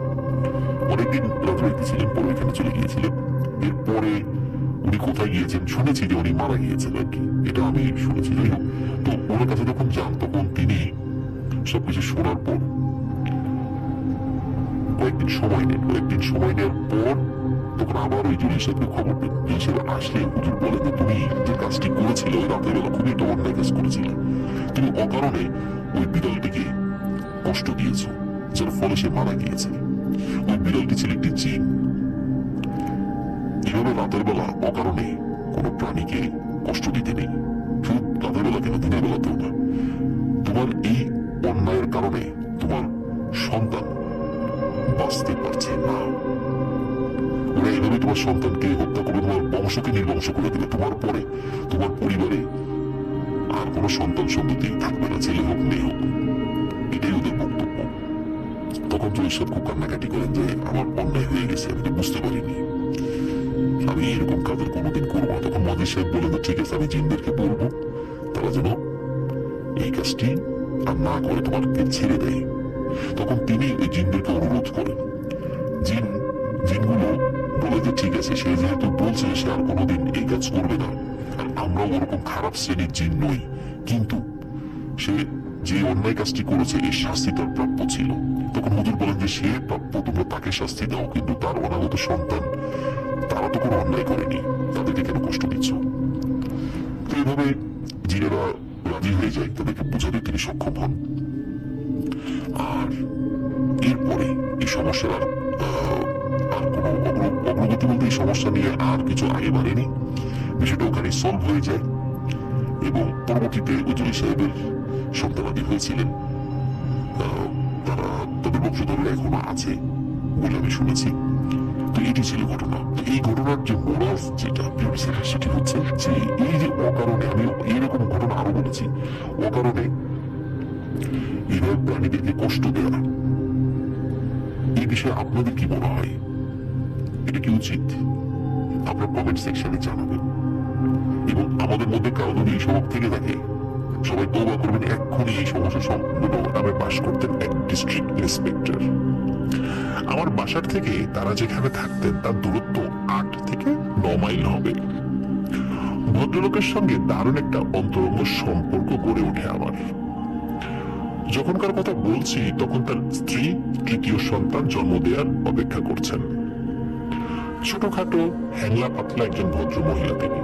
অনেকদিন রাজবাড়িতে ছিলেন, পরে ওইখানে চলে গিয়েছিলেন। এরপরে উনি কোথায় গিয়েছেন শুনেছি যে উনি মারা গিয়েছেন আর কি, এটা আমি শুনেছি। যাই হোক, তো ওনার কাছে যখন যান তখন তিনি সবকিছু শোনার পর কয়েকদিন সময় নেওয়ার পর তখন আবার ওই জুলি সাহেবকে খবর দেন। জুলি সাহেব আসলে হুজুর বলেন যে তুমি যে কাজটি করেছিলে ওই রাতের বেলা খুবই একটা অন্যায় কাজ করেছিলে, তুমি অকারণে ওই বিড়ালটিকে কষ্ট দিয়েছ, যার ফলে সে মারা গিয়েছে। ওই বিড়ালটি ছিল একটি জিন। এভাবে রাতের বেলা অকারণে কোনো প্রাণীকে কষ্ট দিতে নেই, শুধু রাতের বেলা কেন, দিনের বেলাতেও না। তোমার এই অন্যায়ের কারণে তোমার সন্তান বাঁচতে পারছে না। ওরা এইভাবে তোমার সন্তানকে হত্যা করে তোমার বংশকে নির্বংশ করে দিবে। তোমার পরে তোমার পরিবারে আর কোনো সন্তান সন্ততি থাকবে না, ছেলে হোক মেয়ে হোক। এটাই ওদের বক্তব্য। তখন জয়ী সাহেব খুব কান্নাকাটি করেন যে আমার অন্যায় হয়ে গেছে, আমি তো বুঝতে পারিনি, আমি এরকম কাজের কোনোদিন করবো না। তখন মহাদিস সাহেব বলেন ঠিক আছে, আমি জিনদেরকে বলবো তারা যেন এই কাজটি আর না করে তোমাকে ছেড়ে দেয়। তখন তিনি ওই জিনদেরকে অনুরোধ করেন। জিনগুলো বলে যে ঠিক আছে, সে যেহেতু বলছে সে আর কোনোদিন এই কাজ করবে না, আর আমরাও ওরকম খারাপ শ্রেণীর জিন নই, কিন্তু সে যে অন্যায় কাজটি করেছে এই শাস্তি তার প্রাপ্য ছিল। তখন হুজুর বলেন যে সে প্রাপ্য, তোমরা তাকে শাস্তি দাও, কিন্তু তার অনাগত সন্তান তারা তো কোনো অন্যায় করেনি, তাদেরকে কেন কষ্ট দিচ্ছ? তো এইভাবে জিনেরা রাজি হয়ে যায়, তাদেরকে বোঝাতে তিনি সক্ষম হন। আর এরপরে এই সমস্যার আর কোনো অগ্রগতি বলতে এই সমস্যা নিয়ে আর কিছু আগে বাড়েনি, বিষয়টা ওখানে সলভ হয়ে যায় এবং পরবর্তীতে উজলি সাহেবের সন্তানাদি হয়েছিলেন। তারা তাদের বংশধররা এখনো আছে বলে আমি শুনেছি। তো এটি ছিল ঘটনা। তো এই ঘটনার যে মোরাল যেটা সেটি হচ্ছে যে এই যে অকারণে, আমি এইরকম ঘটনা আরো বলেছি, অকারণে এইভাবে প্রাণীদেরকে কষ্ট দেওয়া, এই বিষয়ে আপনাদের কি মনে হয়? এটা কি উচিত? আপনার কমেন্ট সেকশনে জানাবেন। এবং আমাদের মধ্যে কারো যদি এই স্বভাব থেকে থাকে, সবাই তওবা করবেন, এক্ষুনি এই সমস্যা সম্পূর্ণ নামে বাস করতেন এক ডিস্ট্রিক্ট ইন্সপেক্টর। আমার বাসার থেকে তারা যেখানে থাকতেন তার দূরত্ব 8 থেকে 9 মাইল হবে। ভদ্রলোকের সঙ্গে দারুণ একটা অন্তরঙ্গ সম্পর্ক গড়ে ওঠে আমার। যখনকার কথা বলছি তখন তার স্ত্রী তৃতীয় সন্তান জন্ম দেওয়ার অপেক্ষা করছেন। ছোটখাটো হ্যাংলা পাতলা একজন ভদ্র মহিলা তিনি।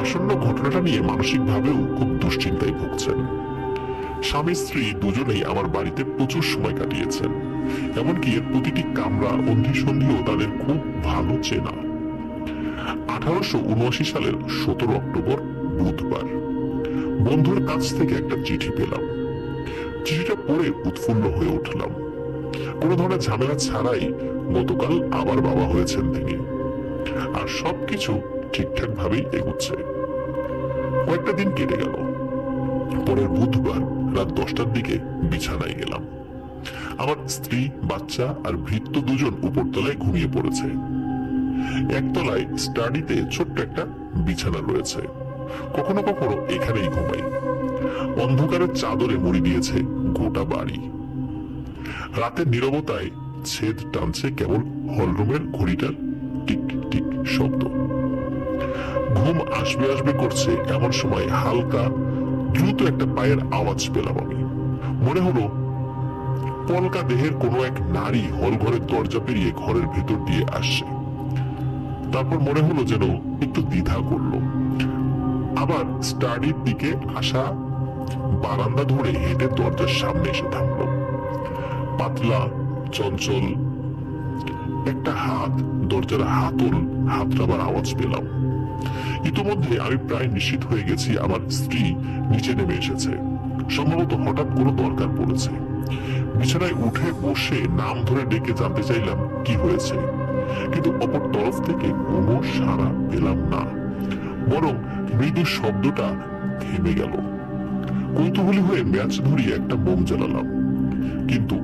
আসন্ন ঘটনাটা নিয়ে মানসিক ভাবেও খুব দুশ্চিন্তায় ভুগছেন। স্বামী স্ত্রী দুজনেই আমার বাড়িতে প্রচুর সময় কাটিয়েছেন, এমনকি এর প্রতিটি কামরা অন্ধি সন্ধিও তাদের খুব ভালো চেনা। 1879 সালের 17 অক্টোবর বুধবার বন্ধুর কাছ থেকে একটা চিঠি পেলাম। চিঠিটা পড়ে উৎফুল্ল হয়ে উঠলাম। কোনো ধরনের ঝামেলা ছাড়াই গতকাল আবার বাবা হয়েছেন তিনি, আর সবকিছু ঠিকঠাক ভাবেই এগুচ্ছে। কয়েকটা দিন কেটে গেল। পরের বুধবার রাত 10টার দিকে বিছানায় গেলাম। আমার স্ত্রী, বাচ্চা আর ভৃত্য দুজন উপরতলায় ঘুমিয়ে পড়েছে। একতলায় স্টাডিতে ছোট্ট একটা বিছানা রয়েছে, কখনো কখনো এখানেই ঘুমাই। অন্ধকারের চাদরে মুড়ি দিয়েছে গোটা বাড়ি। রাতের নীরবতায় ছেদ টানছে কেবল হলরুমের ঘড়িটার টিক টিক শব্দ। ঘুম আসবে আসবে করছে, এমন সময় হালকা দ্রুত একটা পায়ের আওয়াজ পেলাম আমি। মনে হলো পলকা দেহের কোনো এক নারী হল ঘরের দরজা পেরিয়ে ঘরের ভেতর দিয়ে আসছে। তারপর মনে হলো যেন একটু দ্বিধা করলো, আবার স্টাডির দিকে আসা বারান্দা ধরে হেঁটে দরজার সামনে এসে থামলো। পাতলা চঞ্চল একটা হাত দরজার হাতড়াবার আওয়াজ পেলাম। ইতোমধ্যে আমি প্রায় নিশ্চিত হয়ে গেছি আমার স্ত্রী নিচে নেমে এসেছে। সম্ভবত হঠাৎ কোনো দরকার পড়েছে। বিছানায় উঠে বসে নাম ধরে ডেকে জানতে চাইলাম কি হয়েছে, কিন্তু অপর তরফ থেকে কোনো সাড়া পেলাম না, বরং মৃদু শব্দটা থেমে গেল। কৌতূহলী হয়ে ম্যাচ ধরিয়ে একটা মোম জ্বালালাম, কিন্তু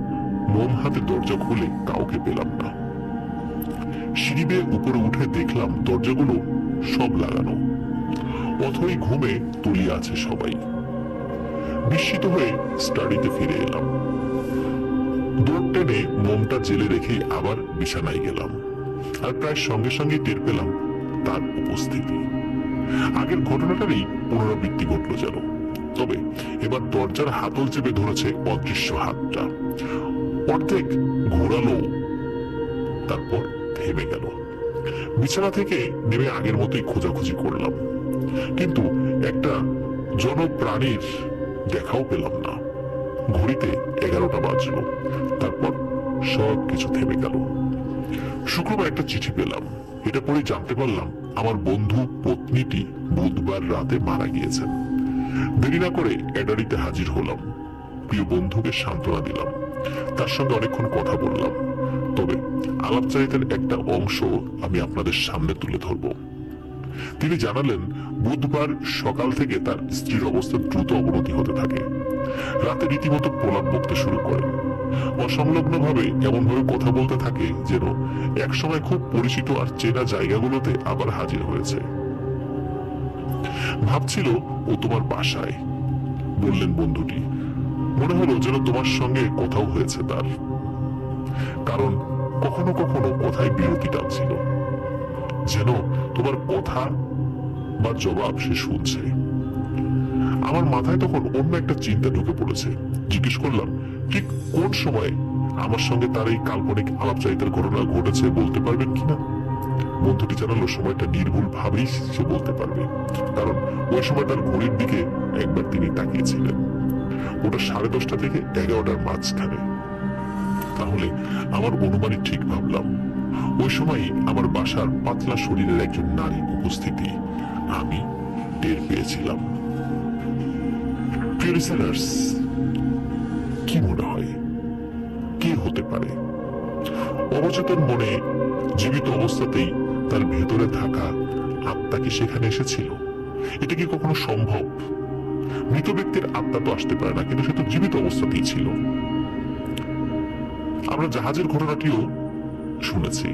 মোম হাতে দরজা খুলে কাউকে পেলাম না। সিঁড়ি বেয়ে উপরে উঠে দেখলাম দরজাগুলো সব লাগানো, অথই ঘুমে তলিয়ে আছে সবাই। বিস্মিত হয়ে স্টাডিতে ফিরে এলাম। দৌড় টেনে মোমটা জেলে রেখে আবার বিছানায় গেলাম, আর প্রায় সঙ্গে সঙ্গে টের পেলাম তার উপস্থিতি। আগের ঘটনাটারই পুনরাবৃত্তি ঘটল যেন, তবে এবার দরজার হাতল চেপে ধরেছে অদৃশ্য হাতটা। অর্ধেক ঘোরালো, তারপর থেমে গেল। বিছানা থেকে নেমে আগের মতোই খোঁজাখুঁজি করলাম, কিন্তু একটা জনপ্রাণীর দেখাও পেলাম না। ঘড়িতে 11টা বাজলো, তারপর সব কিছু থেমে গেল। শুক্রবার একটা চিঠি পেলাম। এটা পড়ে জানতে পারলাম আমার বন্ধু পত্নীটি বুধবার রাতে মারা গিয়েছেন। দেরি না করে এডারিতে হাজির হলাম। প্রিয় বন্ধুকে সান্ত্বনা দিলাম, তার সঙ্গে অনেকক্ষণ কথা বললাম। তবে আলাপচারিতার একটা অংশ আমি আপনাদের সামনে তুলে ধরব। তিনি জানালেন বুধবার সকাল থেকে তার স্ত্রীর অবস্থা দ্রুত অবনতি হতে থাকে। রাতে রীতিমতো প্রলাপ বকতে শুরু করেন। অসংলগ্ন ভাবে এমন ভাবে কথা বলতে থাকে যেন একসময় খুব পরিচিত আর চেনা জায়গাগুলোতে আবার হাজির হয়েছে। ভাবছিল ও তোমার বাসায়, বললেন বন্ধুটি। মনে হলো যেন তোমার সঙ্গে কথাও হয়েছে তার, কারণ কখনো কখনো কথায় বিরতি টানছিল, যেন তোমার কথা বা জবাব সে শুনছে। আমার মাথায় তখন অন্য একটা চিন্তা ঢুকে পড়েছে। জিজ্ঞেস করলাম, ঠিক কোন সময় আমার সঙ্গে তার এই কাল্পনিক আলাপচারিতার ঘটনা ঘটেছে বলতে পারবেন কিনা? বন্ধুটি জানালো সময়টা নির্ভুল ভাবেই সে বলতে পারবে, কারণ ওই সময় তার ঘড়ির দিকে একবার তিনি তাকিয়েছিলেন। ওটা 10:30 থেকে 11টার মাঝখানে। তাহলে আমার অনুমানই ঠিক ভাবলাম। ওই সময় আমার বাসার পাতলা শরীরের একজন নারী উপস্থিতি আমি টের পেয়েছিলাম। প্রিয় লিসেনার্স, কি মনে হয় কে হতে পারে? অবচেতন মনে জীবিত অবস্থাতেই তার ভেতরে থাকা আত্মা কি সেখানে এসেছিল? এটা কি কখনো সম্ভব? মৃত ব্যক্তির আত্মা তো আসতে পারে না, কিন্তু সে তো জীবিত অবস্থাতেই ছিল। আমরা জাহাজের ঘটনাটিও শুনেছি,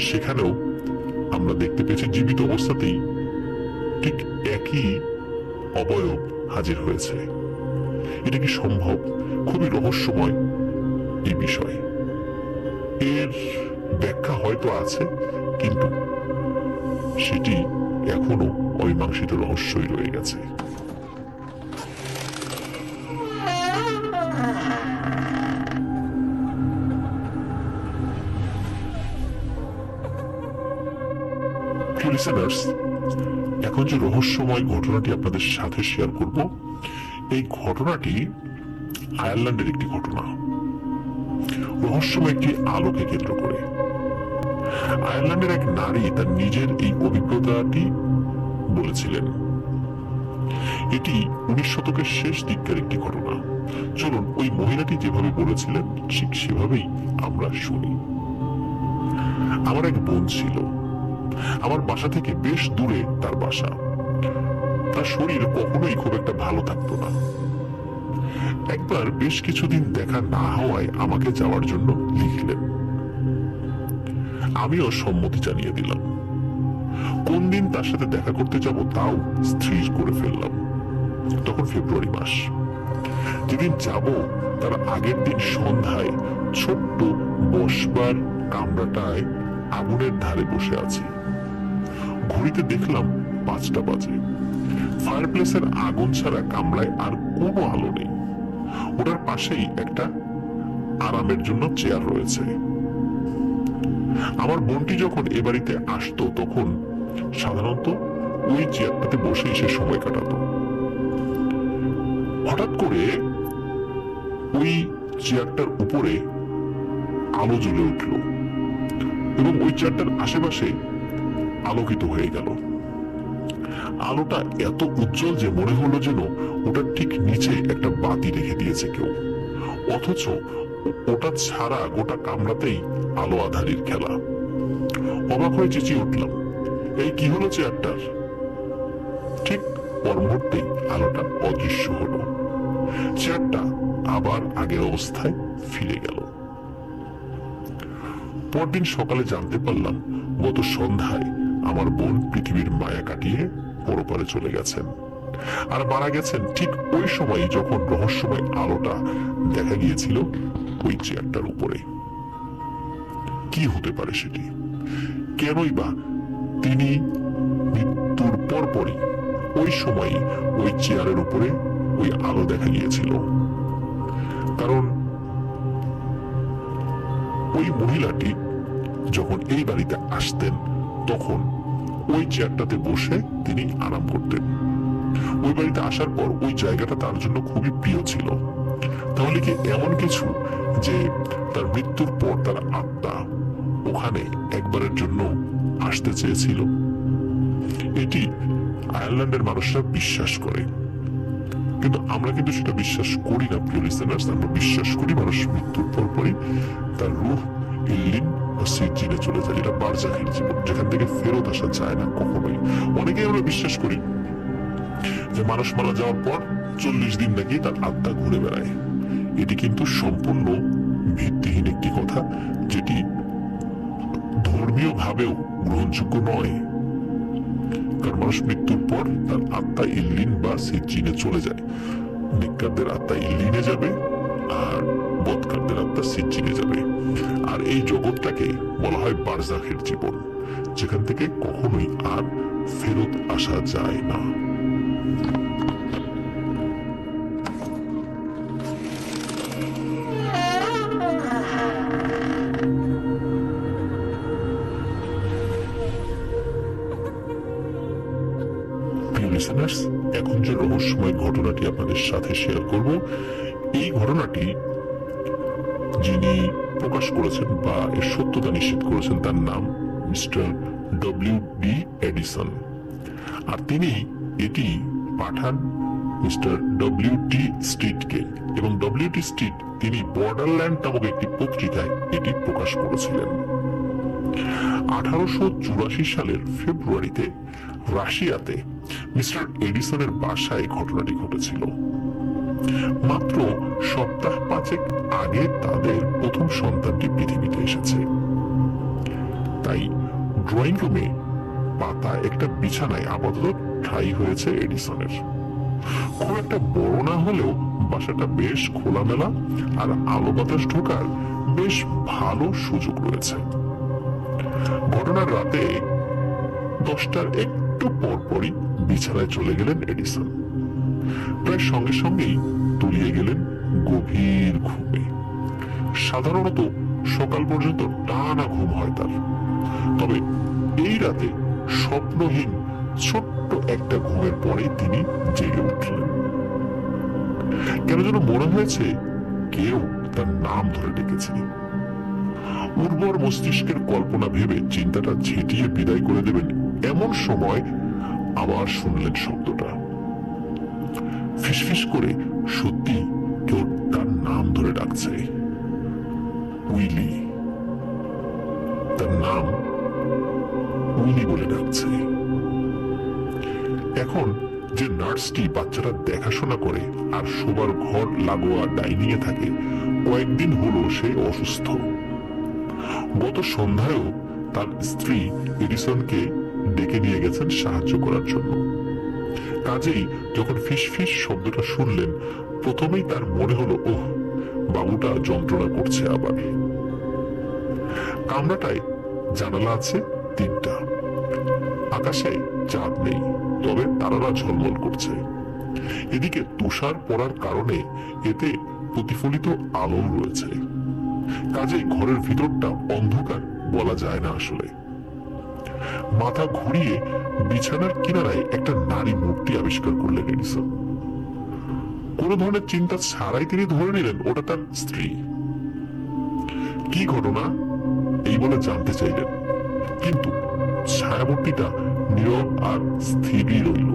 সেখানেও আমরা দেখতে পেয়েছি জীবিত অবস্থাতেই ঠিক একই অবয়ব হাজির হয়েছে। এটা কি সম্ভব? খুবই রহস্যময় এই বিষয়। এর ব্যাখ্যা হয়তো আছে, কিন্তু সেটি এখনো অমীমাংসিত রহস্যই রয়ে গেছে। লিসেনার্স, এখন যে রহস্যময় ঘটনাটি আপনাদের সাথে শেয়ার করব, এই ঘটনাটি আয়ারল্যান্ডের একটি ঘটনা, রহস্যময় একটি আলোকে কেন্দ্র করে। আয়ারল্যান্ডের এক নারী তার নিজের এই অভিজ্ঞতাটি বলেছিলেন। এটি 19 শতকের শেষ দিককার একটি ঘটনা। চলুন ওই মহিলাটি যেভাবে বলেছিলেন ঠিক সেভাবেই আমরা শুনি। আমার এক বোন ছিল। আমার বাসা থেকে বেশ দূরে তার বাসা। তার শরীর কখনোই খুব একটা ভালো থাকতো না। একবার বেশ কিছুদিন দেখা না হওয়ায় আমাকে যাওয়ার জন্য লিখলেন। আমিও সম্মতি জানিয়ে দিলাম। কোন দিন তার সাথে দেখা করতে যাব তাও স্থির করে ফেললাম। তখন ফেব্রুয়ারি মাস। যেদিন যাব তার আগের দিন সন্ধ্যায় ছোট্ট বসবার কামরাটায় আগুনের ধারে বসে আছি। ঘড়িতে দেখলাম 5টা বাজে। ফায়ারপ্লেসের আগুন ছাড়া কামরায় আর কোনো আলো নেই। ওটার পাশেই একটা আরামের জন্য চেয়ার রয়েছে। আমার বোনটি যখন এ বাড়িতে আসতো তখন সাধারণত ওই চেয়ারটাতে বসে সে সময় কাটাতো। হঠাৎ করে ওই চেয়ারটার উপরে আলো জ্বলে উঠল এবং ওই চেয়ারটার আশেপাশে আলোকিত হয়ে গেল। আলোটা এত উজ্জ্বল যে মনে হলো যেন ওটার ঠিক নিচে একটা বাতি রেখে দিয়েছে কেউ, অথচ ওটা ছাড়া গোটা কামরাতেই আলো আধারির খেলা। অবাক হয়ে চেঁচিয়ে উঠলাম, এই কি হলো চেয়ারটার? ঠিক পর মুহূর্তেই আলোটা অদৃশ্য হলো। চেয়ারটা আবার আগের অবস্থায় ফিরে গেল। পরদিন সকালে জানতে পারলাম গত সন্ধ্যায় আমার বোন পৃথিবীর মায়া কাটিয়ে পরপারে চলে গেছেন, আর মারা গেছেন ঠিক ওই সময় যখন রহস্যময় আলোটা দেখা গিয়েছিল ওই চেয়ারটার উপরে। কি হতে পারে সেটি? কেনই বা তিনি মৃত্যুর পরপরই ওই সময় ওই চেয়ারের উপরে ওই আলো দেখা গিয়েছিল? কারণ ওই মহিলাটি যখন এই বাড়িতে আসতেন তখন ওই চেয়ারটাতে বসে তিনি আরাম করতেন। ওই বাড়িতে আসার পর ওই জায়গাটা তার জন্য খুবই প্রিয় ছিল। তাহলে কি এমন কিছু যে তার মৃত্যুর পর তার আত্মা ওখানে একবারের জন্য আসতে চেয়েছিল? এটি আয়ারল্যান্ডের মানুষরা বিশ্বাস করে, কিন্তু আমরা কিন্তু সেটা বিশ্বাস করি না। প্রিয় লিসেনার্স, আমরা বিশ্বাস করি মানুষ মৃত্যুর পরপরই তার রূহ ইল্লিন ও সিজিনে চলে যায়, যেটা বারজাখের জীবন, যেখান থেকে ফেরত আসা যায় না কখনোই। অনেকেই আমরা বিশ্বাস করি যে মানুষ মারা যাওয়ার পর 40 দিন নাকি তার আত্মা ঘুরে বেড়ায়। এটি কিন্তু সম্পূর্ণ ভিত্তিহীন একটি কথা, যেটি ধর্মীয় ভাবেও গ্রহণযোগ্য নয়। কারণ মানুষ মৃত্যুর পর তার আত্মা ইল্লিন বা সিজিনে চলে যায়। নিকারদের আত্মা ইল্লিনে যাবে আর বদকারদের আত্মা সিজিনে যাবে। আর এই জগৎটাকে বলা হয় বারজাখের জীবন, যেখান থেকে কখনোই আর ফেরত আসা যায় না। এখন যে রহস্যময় ঘটনাটি আপনাদের সাথে শেয়ার করব, এই ঘটনাটি যিনি প্রকাশ করেছেন বা এর সত্যতা নিশ্চিত করেছেন তার নাম মিস্টার ডব্লিউ.ডি. এডিসন, আর তিনি এটি পাঠান মিস্টার ডব্লিউ.টি. স্ট্রিটকে, এবং ডব্লিউ.টি. স্ট্রিট তিনি বর্ডারল্যান্ড নামক একটি পত্রিকায় এটি প্রকাশ করেছিলেন। 1884 সালের ফেব্রুয়ারিতে রাশিয়াতে মিস্টার এডিসনের বাসায় ঘটনাটি ঘটেছিল। মাত্র সপ্তাহ 5 আগে তাদের প্রথম সন্তানটি পৃথিবীতে এসেছে। তাই ড্রয়িং রুমে পাতা একটা বিছানায় আপাতত ঠাঁই হয়েছে এডিসনের। খুব একটা বড় না হলেও বাসাটা বেশ খোলামেলা আর আলো বাতাস ঢোকার বেশ ভালো সুযোগ রয়েছে। ঘটনার রাতে 10টার একটু পরপরই বিছানায় চলে গেলেন এডিসন। প্রায় সঙ্গে সঙ্গেই তলিয়ে গেলেন গভীর ঘুমে। সাধারণত সকাল পর্যন্ত টানা ঘুম হয় তার, তবে এই রাতে স্বপ্নহীন ছোট্ট একটা ঘুমের পরে তিনি জেগে উঠলেন। কেন যেন মনে হয়েছে কেউ তার নাম ধরে ডেকেছে। উর্বর মস্তিষ্কের কল্পনা ভেবে চিন্তাটা ঝেঁটিয়ে বিদায় করে দেবেন এমন সময় আবার শুনলেন শব্দটা। ফিসফিস করে সত্যি কেউ তার নাম ধরে ডাকছে। উইলি, তার নাম উইলি বলে ডাকছে। এখন যে নার্সটি বাচ্চাটা দেখাশোনা করে আর শোবার ঘর লাগোয়া ডাইনিং এ থাকে, কয়েকদিন হলো সে অসুস্থ। গত সন্ধ্যায়ও তার স্ত্রী এডিসনকে ডেকে নিয়ে গেছেন সাহায্য করার জন্য। কাজেই যখন ফিস ফিস শব্দটা শুনলেন, প্রথমেই তার মনে হলো, ওহ, বাবুটা যন্ত্রণা করছে আবার। কামরাটায় জানালা আছে 3টা। আকাশে চাঁদ নেই, তবে তারারা ঝলমল করছে। এদিকে তুষার পড়ার কারণে এতে প্রতিফলিত আলো রয়েছে। কাজেই ঘরের ভিতরটা অন্ধকার বলা যায় না আসলে। মাথা ঘুরিয়ে বিছানার কিনারায় একটা নারী মূর্তি আবিষ্কার করলেন এডিসন। কোন ধরনের চিন্তা ছাড়াই তিনি ধরে নিলেন ওটা তার স্ত্রী। কি ঘটনা এই বলে জানতে চাইলেন, কিন্তু ছায়ামূর্তিটা নীরব আর স্থিরই রইল।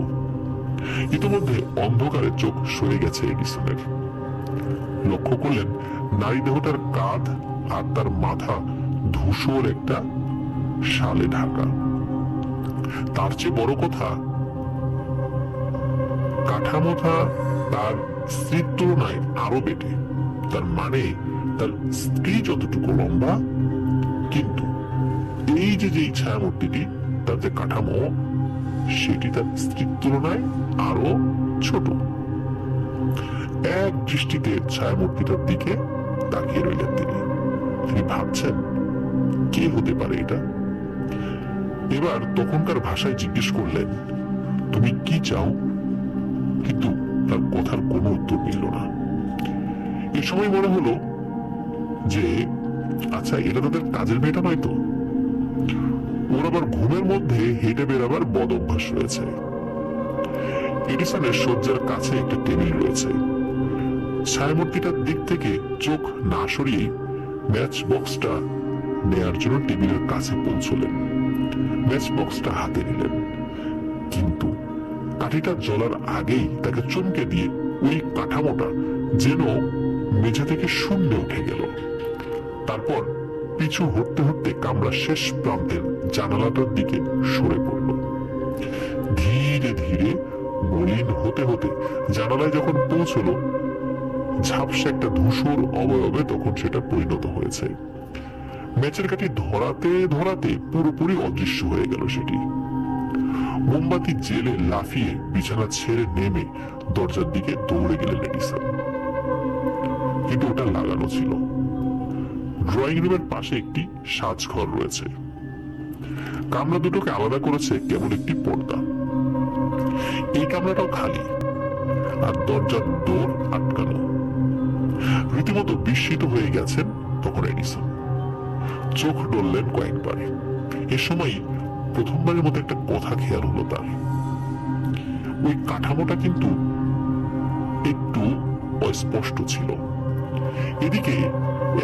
ইতিমধ্যে অন্ধকারে চোখ সরে গেছে এডিসনের। লক্ষ্য করলেন নারী দেহটার কাঁধ আর তার মাথা ধূসর একটা শালে ঢাকা। তার চেয়ে বড় কথা, কাঠামোটা তার স্ত্রীর তুলনায় আরো বেটে। তার মানে তার স্ত্রী যতটুকু লম্বা, কিন্তু এই যেই ছায়ামূর্তিটি, তার যে কাঠামো, সেটি তার স্ত্রীর তুলনায় আরো ছোট। এক দৃষ্টিতে ছায়ামূর্তিটার দিকে তাকিয়ে রইলেন তিনি ভাবছেন, কে হতে পারে এটা। এবার তখনকার ভাষায় জিজ্ঞেস করলেন, তুমি কি চাও? কিন্তু তার কথার কোনো উত্তর মিলল না। এ সময় মনে হলো যে আচ্ছা, এটা তাদের কাজের মেয়েটা নয় তো? ওর আবার ঘুমের মধ্যে হেঁটে বেড়াবার বদ অভ্যাস রয়েছে। এডিসনের শয্যার কাছে একটা টেবিল রয়েছে। ছায়ামূর্তিটার দিক থেকে চোখ না সরিয়ে ম্যাচ বক্সটা নেয়ার জন্য টেবিলের কাছে পৌঁছলেন। ম্যাচ বক্সটা হাতে নিলেন, কিন্তু কাঠিটা জ্বলার আগেই তাকে চমকে দিয়ে ওই কাঠামোটা যেন মেঝে থেকে শূন্যে উঠে গেল। তারপর পিছু হটতে হটতে কামরার শেষ প্রান্তের জানালাটার দিকে সরে পড়ল। ধীরে ধীরে মলিন হতে হতে জানালায় যখন পৌঁছলো, ঝাপসা একটা ধূসর অবয়বে তখন সেটা পরিণত হয়েছে। ম্যাচের কাঠি ধরাতে ধরাতে পুরোপুরি অদৃশ্য হয়ে গেল সেটি। মোমবাতি জেলে লাফিয়ে বিছানা ছেড়ে নেমে দরজার দিকে দৌড়ে গেলেন এডিসন, কিন্তু ওটা লাগানো ছিল। ড্রয়িং রুমের পাশে একটি সাজঘর রয়েছে। কামরা দুটোকে আলাদা করেছে কেবল একটি পর্দা। এই কামরাটাও খালি, আর দরজার দোর আটকানো। রীতিমতো বিস্মিত হয়ে গেছেন তখন এডিসন। চোখ ডললেন কয়েকবার। এ সময় প্রথমবারের মতো একটা কথা খেয়াল হলো তার। ওই কাঠামোটা কিন্তু একটু অস্পষ্ট ছিল। এদিকে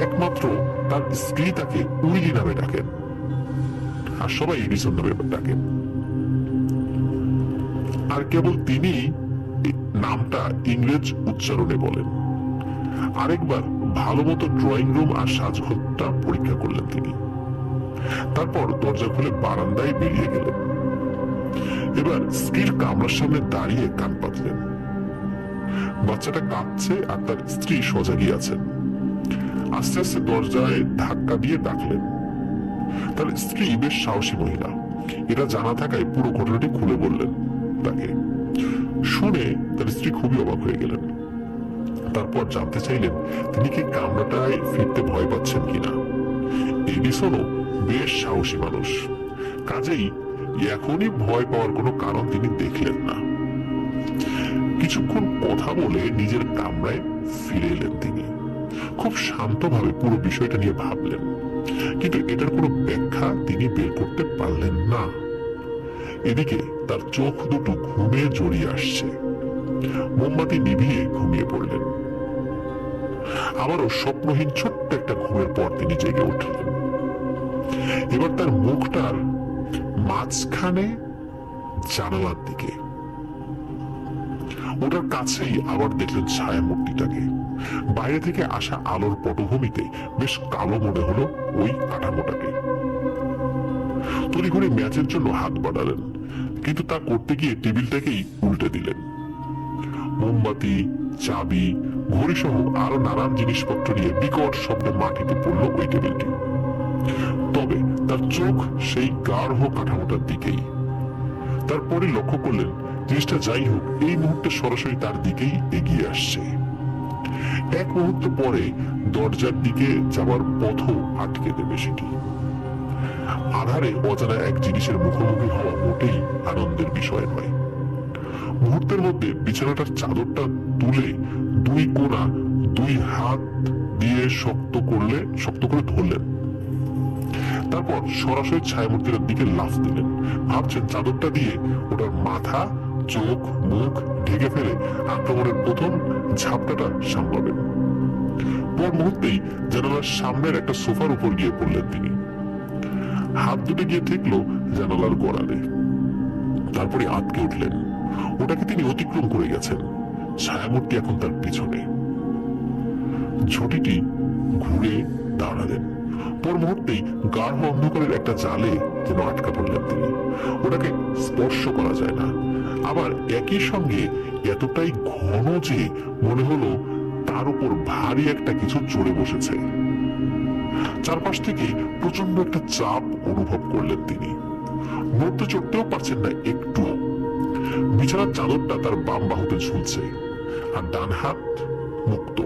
একমাত্র তার স্ত্রী তাকে উইলি নামে ডাকেন, আর সবাই এডিসন নামে ডাকেন। আর কেবল তিনি নামটা ইংরেজ উচ্চারণে বলেন। আরেকবার ভালো মতো ড্রয়িং রুম আর সাজঘরটা পরীক্ষা করলেন তিনি। তারপর দরজা খুলে বারান্দায় বেরিয়ে গেলেন। এবার স্ত্রীর কামরার সামনে দাঁড়িয়ে কান পাতলেন। বাচ্চাটা কাঁদছে আর তার স্ত্রী সজাগী আছেন। আস্তে আস্তে দরজায় ধাক্কা দিয়ে ডাকলেন। তার স্ত্রী বেশ সাহসী মহিলা, এটা জানা থাকায় পুরো ঘটনাটি খুলে বললেন তাকে। শুনে তার স্ত্রী খুবই অবাক হয়ে গেলেন। তারপর জানতে চাইলেন তিনি কি কামরাটায় ফিরতে ভয় পাচ্ছেন কিনা। এডিসনও বেশ সাহসী মানুষ, কাজেই এখনই ভয় পাওয়ার কোনো কারণ তিনি দেখলেন না। কিছুক্ষণ কথা বলে নিজের কামরায় ফিরে এলেন তিনি। খুব শান্তভাবে পুরো বিষয়টা নিয়ে ভাবলেন, কিন্তু এটার কোনো ব্যাখ্যা তিনি বের করতে পারলেন না। এদিকে তার চোখ দুটো ঘুমে জড়িয়ে আসছে। মোমবাতি নিভিয়ে ঘুমিয়ে পড়লেন। আবারও স্বপ্নহীন ছোট্ট একটা ঘুমের পর তিনি জেগে উঠলেন। এবার তার মুখটার মাঝখানে জানালার দিকে। ওটার কাছেই আবার দেখলেন ছায়ামূর্তিটাকে। বাইরে থেকে আসা আলোর পটভূমিতে বেশ কালো মনে হলো ওই কাঠামোটাকে। তড়িঘড়ি ম্যাচের জন্য হাত বাড়ালেন, কিন্তু তা করতে গিয়ে টেবিলটাকেই উল্টে দিলেন। মোমবাতি, চাবি, ঘড়ি সহ আরো নানান জিনিসপত্র নিয়ে বিকট শব্দে মাটিতে পড়ল ওই টেবিলটি। তবে তার চোখ সেই গাঢ় কাঠামোটার দিকেই। তারপরে লক্ষ্য করলেন জিনিসটা যাই হোক এই মুহূর্তে সরাসরি তার দিকেই এগিয়ে আসছে। এক মুহূর্ত পরে দরজার দিকে যাওয়ার পথও আটকে দেবে সেটি। আধারে অজানা এক জিনিসের মুখোমুখি হওয়া মোটেই আনন্দের বিষয় নয়। মুহূর্তের মধ্যে বিছানাটার চাদরটা তুলে দুই কোণা দুই হাত দিয়ে শক্ত করে ধরলেন। তারপর সরাসরি ছায়ামূর্তির দিকে লাফ দিলেন। ভাবছেন চাদরটা দিয়ে ওটার মাথা চোখ মুখ ঢেকে ফেলে আক্রমণের প্রথম ঝাপটাটা সামলাবেন। পর মুহূর্তেই জানালার সামনের একটা সোফার উপর গিয়ে পড়লেন তিনি। হাত দুটো গিয়ে ঠেকলো জানালার গোড়ালে। তারপরে আটকে উঠলেন। ওটাকে তিনি অতিক্রম করে গেছেন। ছায়ামূর্তি এখন তার পিছনে। ঝুঁটিটি ঘুরে দাঁড়ালেন। পর মুহূর্তেই গাঢ় অন্ধকারের একটা জালে যেন আটকা পড়লেন তিনি। ওটাকে স্পর্শ করা যায় না, আবার একই সঙ্গে এতটাই ঘন যে মনে হলো তার উপর ভারী একটা কিছু চড়ে বসেছে। চারপাশ থেকে প্রচন্ড একটা চাপ অনুভব করলেন তিনি। নড়তে চড়তেও পারছেন না একটু। বিছানার চাদরটা তার বাম বাহুতে ঝুলছে আর ডান হাত মুক্ত,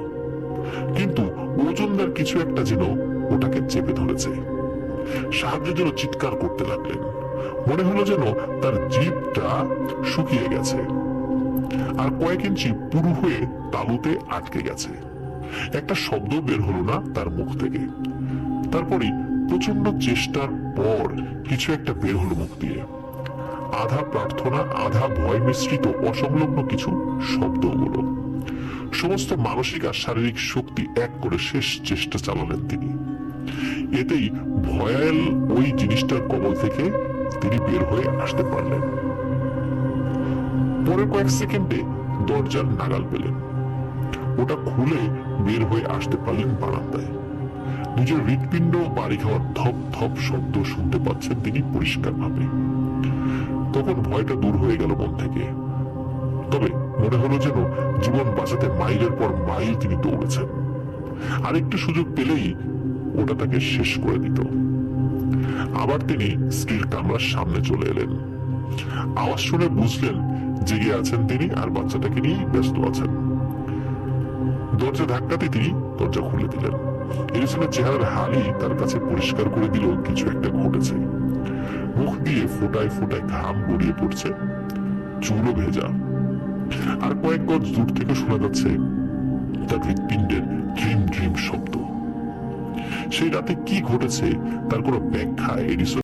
কিন্তু ওজনদার কিছু একটা যেন ওটাকে চেপে ধরেছে। সাহায্যের জন্য চিৎকার করতে লাগলেন। মনে হলো যেন তার জিভটা শুকিয়ে গেছে আর কয়েক ইঞ্চি পুরু হয়ে তালুতে আটকে গেছে। একটা শব্দ বের হলো না তার মুখ থেকে। তারপরে প্রচন্ড চেষ্টার পর কিছু একটা বের হলো মুখ দিয়ে। আধা প্রার্থনা আধা ভয় মিশ্রিত অসংলগ্ন কিছু শব্দগুলো। সমস্ত মানসিক আর শারীরিক শক্তি এক করে শেষ চেষ্টা চালালেন তিনি। এতেই ভয়াল ওই জিনিসটার কবল থেকে তিনি বের হয়ে আসতে পারলেন। পরের কয়েক সেকেন্ডে দরজার নাগাল পেলেন। ওটা খুলে বের হয়ে আসতে পারলেন বারান্দায়। নিজের হৃৎপিণ্ড বাড়ি খাওয়ার ধপ ধপ শব্দ শুনতে পাচ্ছেন তিনি পরিষ্কার ভাবে। তখন ভয়টা দূর হয়ে গেল মন থেকে। তবে মনে হলো যেন জীবন বাঁচাতে মাইলের পর মাইল তিনি দৌড়েছেন। আরেকটু সুযোগ পেলেই ওটা তাকে শেষ করে দিত। আবার তিনি স্ত্রীর কামরার সামনে চলে এলেন। আওয়াজ শুনে বুঝলেন জেগে আছেন তিনি আর বাচ্চাটাকে নিয়ে ব্যস্ত আছেন। দরজা ধাক্কাতে তিনি দরজা খুলে দিলেন। এরিসনের চেহারার হালই তার কাছে পরিষ্কার করে দিল কিছু একটা ঘটেছে। মুখ দিয়ে ফোটায় ফোটায় ঘাম গড়িয়ে পড়ছে, চুলও ভেজা। আর কয়েক গজ দূর থেকে শোনা যাচ্ছে তার হৃৎপিণ্ডের ড্রিম ড্রিম শব্দ। সেই রাতে কি ঘটেছে তার কোনো ব্যাখ্যা এরিসন